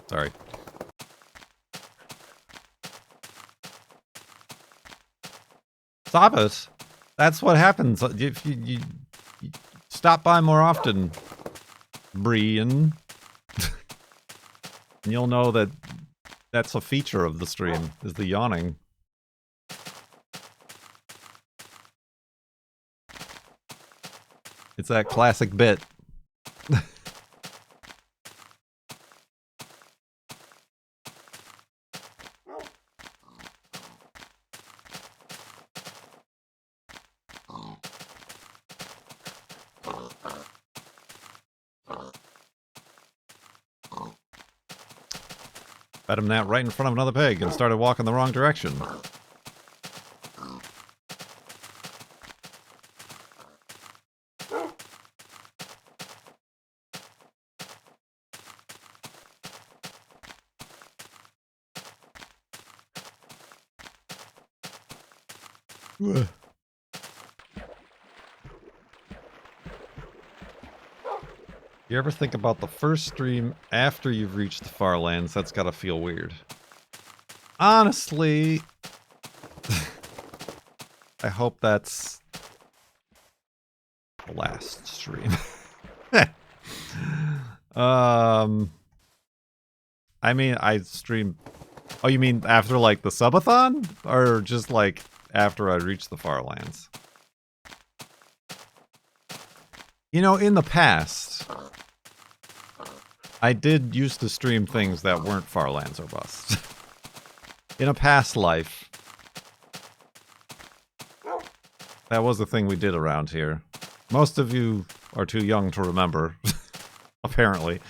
Sorry. Stop it. That's what happens. If you stop by more often, Brian, and you'll know that that's a feature of the stream, is the yawning. It's that classic bit. Fed him that right in front of another pig and started walking the wrong direction. You ever think about the first stream after you've reached the Farlands? That's gotta feel weird. Honestly, I hope that's the last stream. I mean, I stream... Oh, you mean after, like, the subathon? Or just, like, after I reach the Farlands? You know, in the past, I did used to stream things that weren't Farlands or Bust. In a past life, that was the thing we did around here. Most of you are too young to remember, apparently.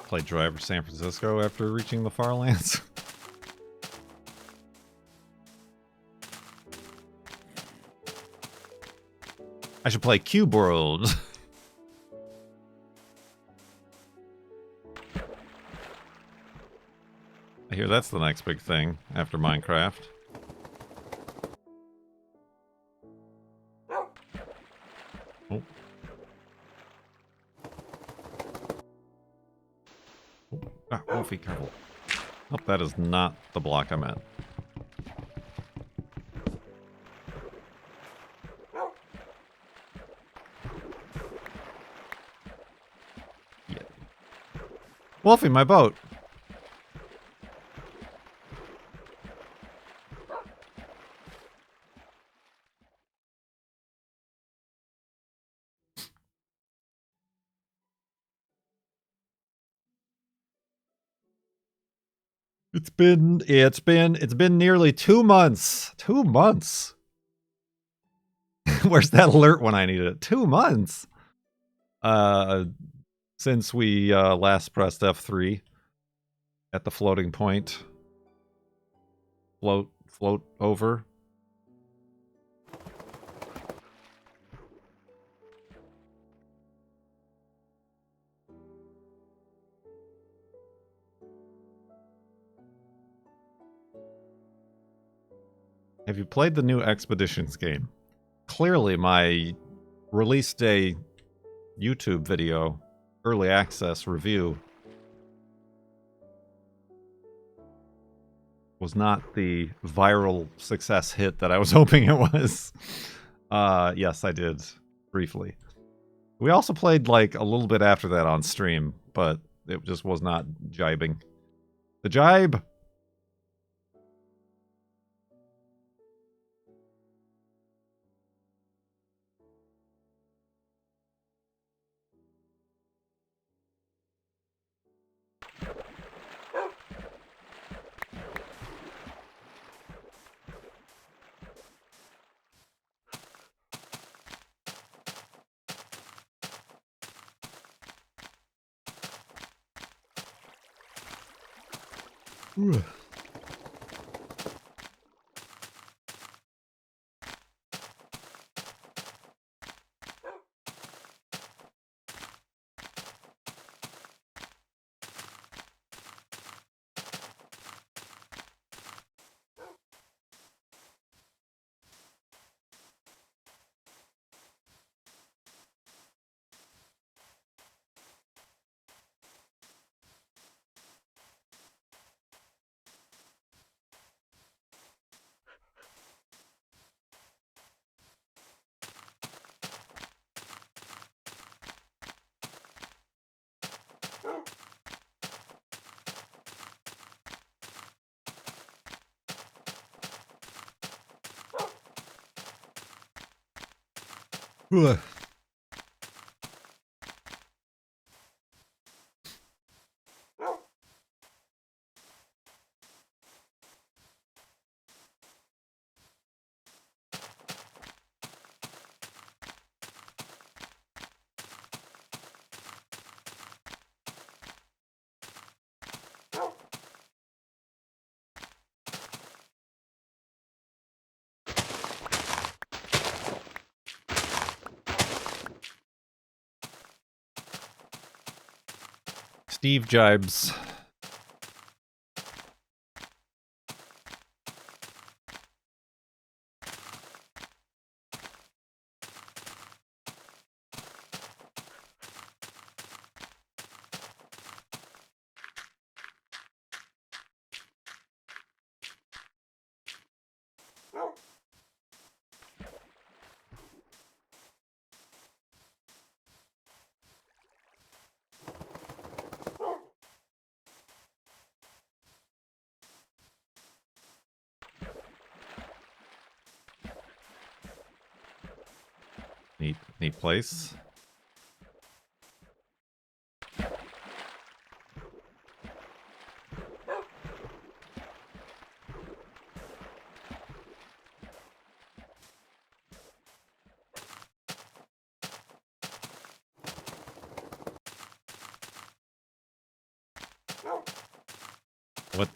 Played Driver San Francisco after reaching the Farlands. I should play Cube World. I hear that's the next big thing after Minecraft. Oh. Ah, Wolfie, careful. Oh, that is not the block I'm at. Yeah. Wolfie, my boat! It's been nearly 2 months. 2 months. Where's that alert when I need it? 2 months. Since we last pressed F3 at the floating point. Float over. Have you played the new Expeditions game? Clearly, my release day YouTube video, early access review, was not the viral success hit that I was hoping it was. Yes, I did, briefly. We also played, like, a little bit after that on stream, but it just was not jibing. The jibe! Ooh. Ugh. Steve Jibes. Neat place. What?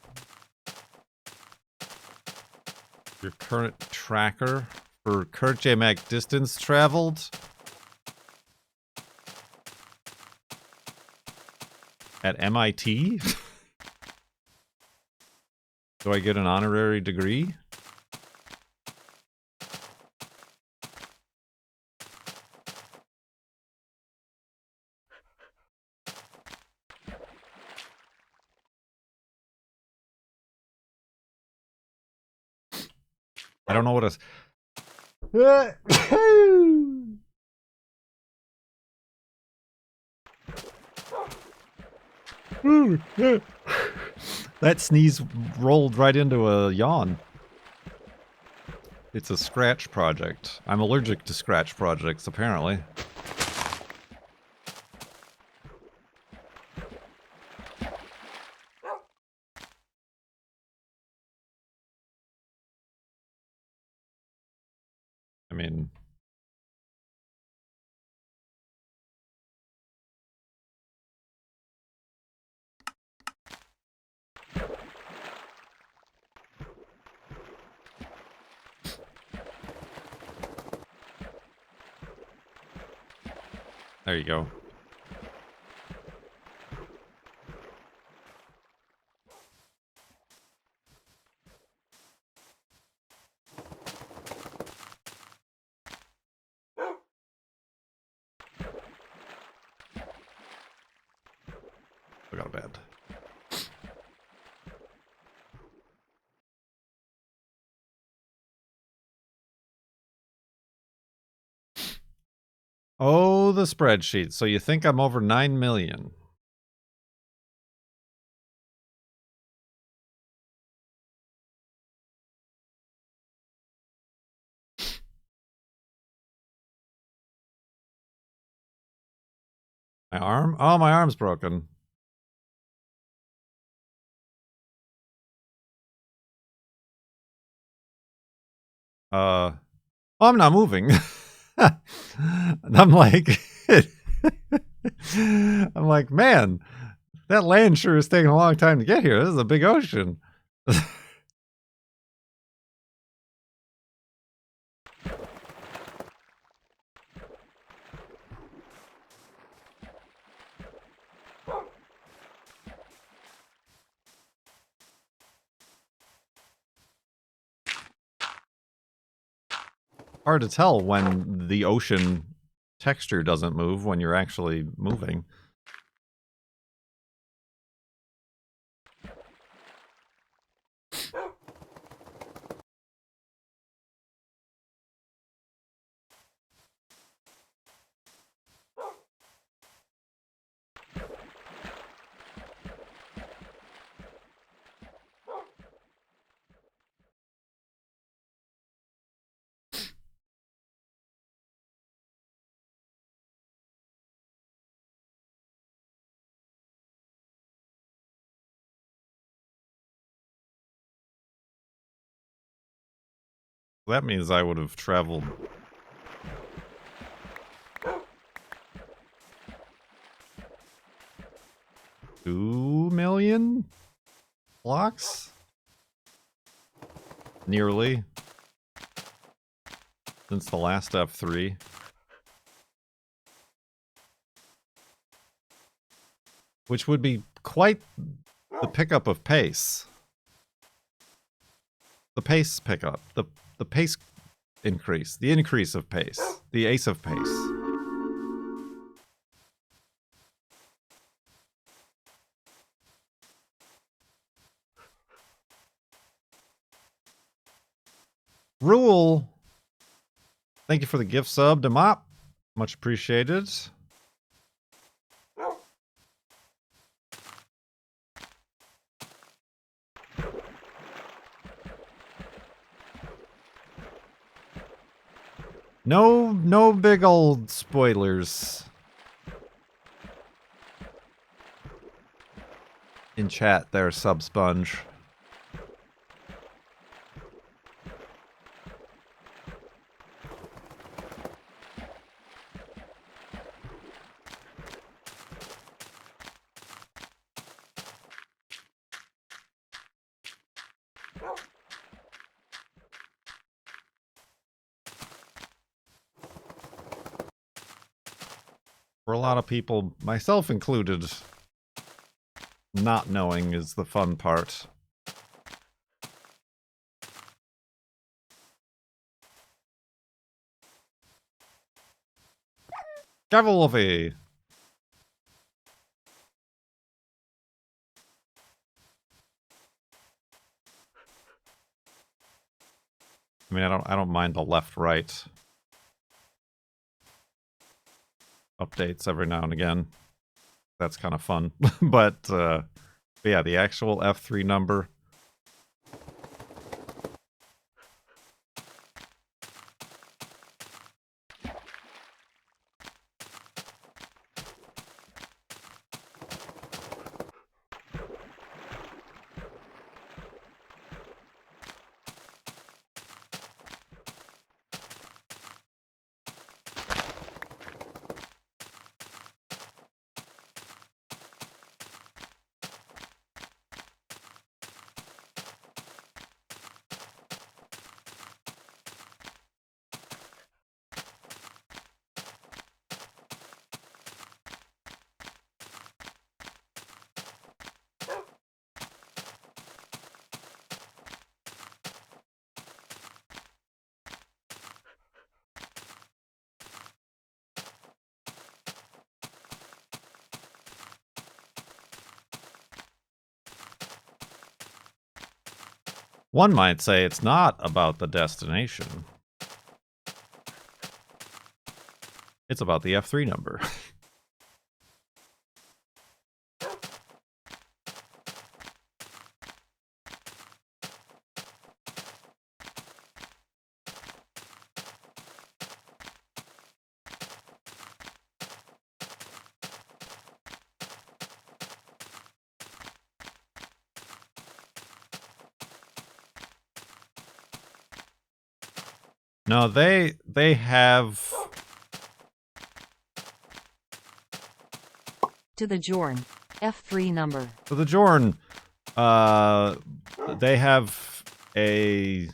Your current tracker for Kurt J. Mac distance traveled? At MIT? Do I get an honorary degree? I don't know what a... That sneeze rolled right into a yawn. It's a scratch project. I'm allergic to scratch projects, apparently. I mean... There you go. I got a bed. Oh, the spreadsheet. So you think I'm over 9 million? My arm? Oh, my arm's broken. Oh, I'm not moving. I'm like, I'm like, man, that land sure is taking a long time to get here. This is a big ocean. Hard to tell when the ocean texture doesn't move when you're actually moving. That means I would have traveled 2,000,000 blocks? Nearly. Since the last F3. Which would be quite the pickup of pace. The pace pickup. The pace increase. The increase of pace. The ace of pace. Rule. Thank you for the gift sub to Mop. Much appreciated. No big old spoilers in chat there, Sub Sponge. For a lot of people, myself included, not knowing is the fun part. Cavalry. I mean, I don't mind the left-right updates every now and again. That's kind of fun. But yeah, the actual F3 number. One might say it's not about the destination. It's about the F3 number. No, they have... To the Jorn. F3 number. For the Jorn, they have a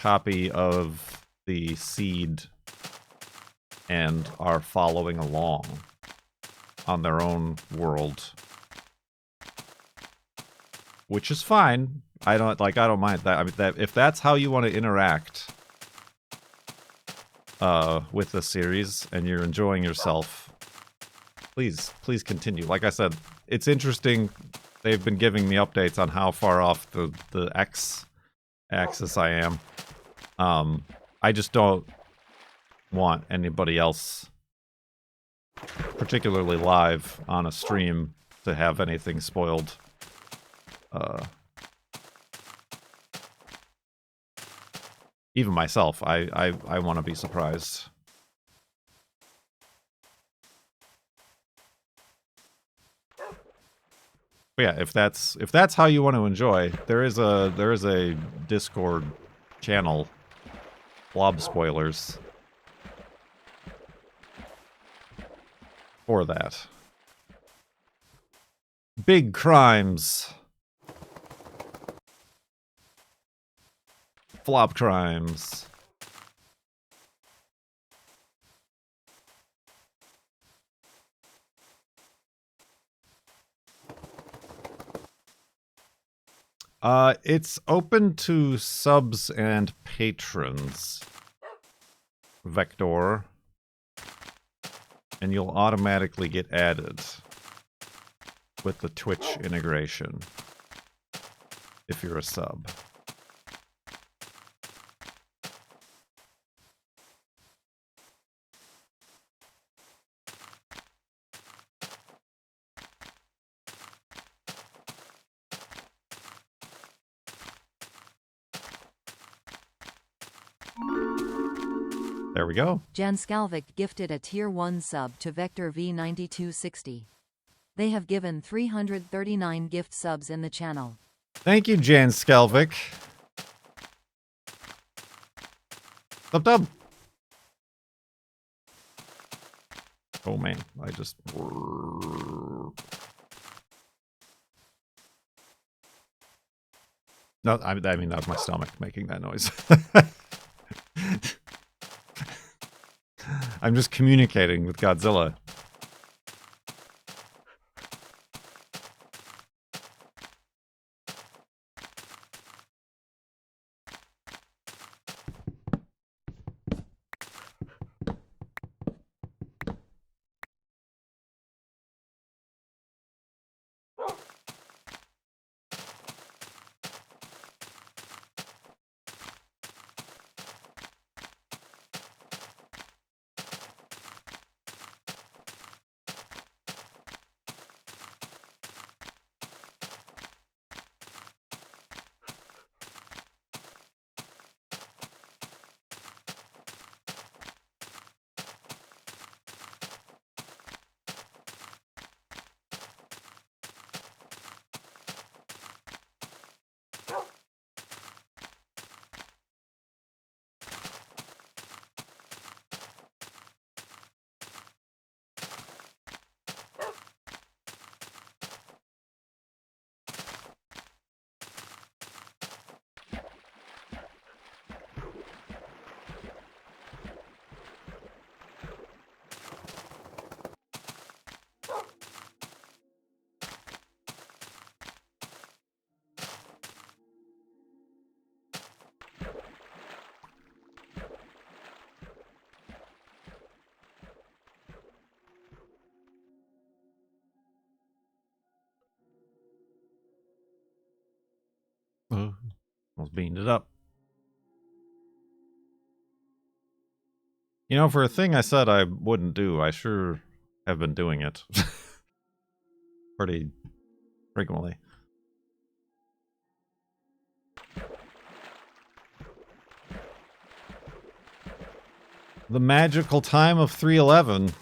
copy of the seed and are following along on their own world. Which is fine. I don't mind that. I mean, if that's how you want to interact with the series and you're enjoying yourself, please continue. Like I said, it's interesting. They've been giving me updates on how far off the X axis I am. I just don't want anybody else, particularly live on a stream, to have anything spoiled. Even myself, I want to be surprised. But yeah, if that's how you want to enjoy, there is a Discord channel FLoB spoilers for that. Big crimes. FLoB crimes. It's open to subs and patrons, Vector, and you'll automatically get added with the Twitch integration if you're a sub. There we go. Jan Skalvik gifted a Tier 1 sub to Vector V9260. They have given 339 gift subs in the channel. Thank you, Jan Skalvik. Dub dub. Oh man, I just... No, I mean, that was my stomach making that noise. I'm just communicating with Godzilla. Almost beamed it up. You know, for a thing I said I wouldn't do, I sure have been doing it. Pretty frequently. The magical time of 311.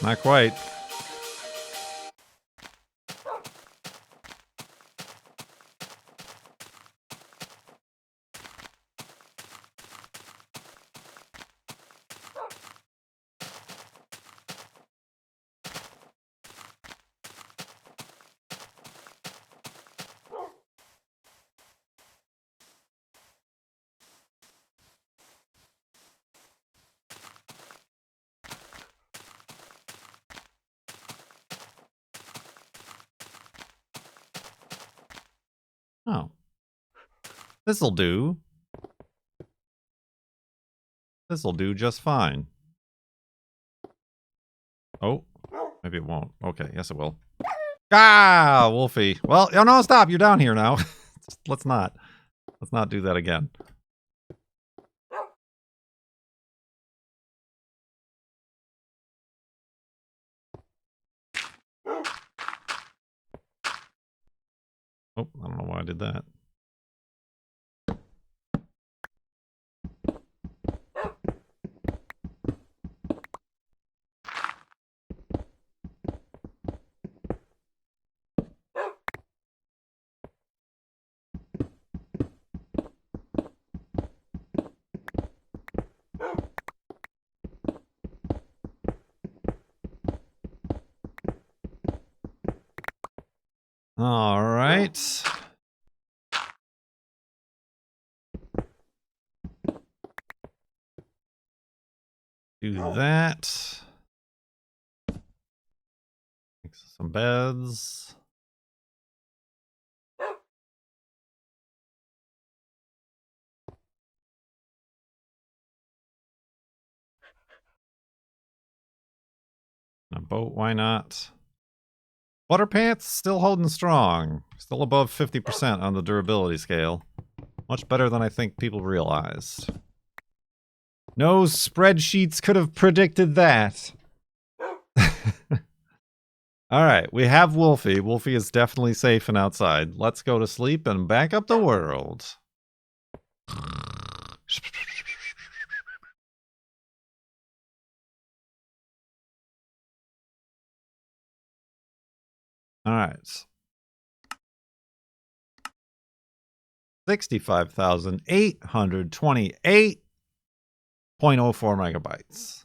Not quite. Oh. This'll do. This'll do just fine. Oh, maybe it won't. Okay, yes it will. Ah, Wolfie. Well, oh no, stop. You're down here now. Let's not do that again. Oh, I don't know why I did that. All right. Do that. Make some beds. A boat, why not? Water pants still holding strong. Still above 50% on the durability scale. Much better than I think people realized. No spreadsheets could have predicted that. Alright, we have Wolfie. Wolfie is definitely safe and outside. Let's go to sleep and back up the world. Alright. 65,828.04 megabytes.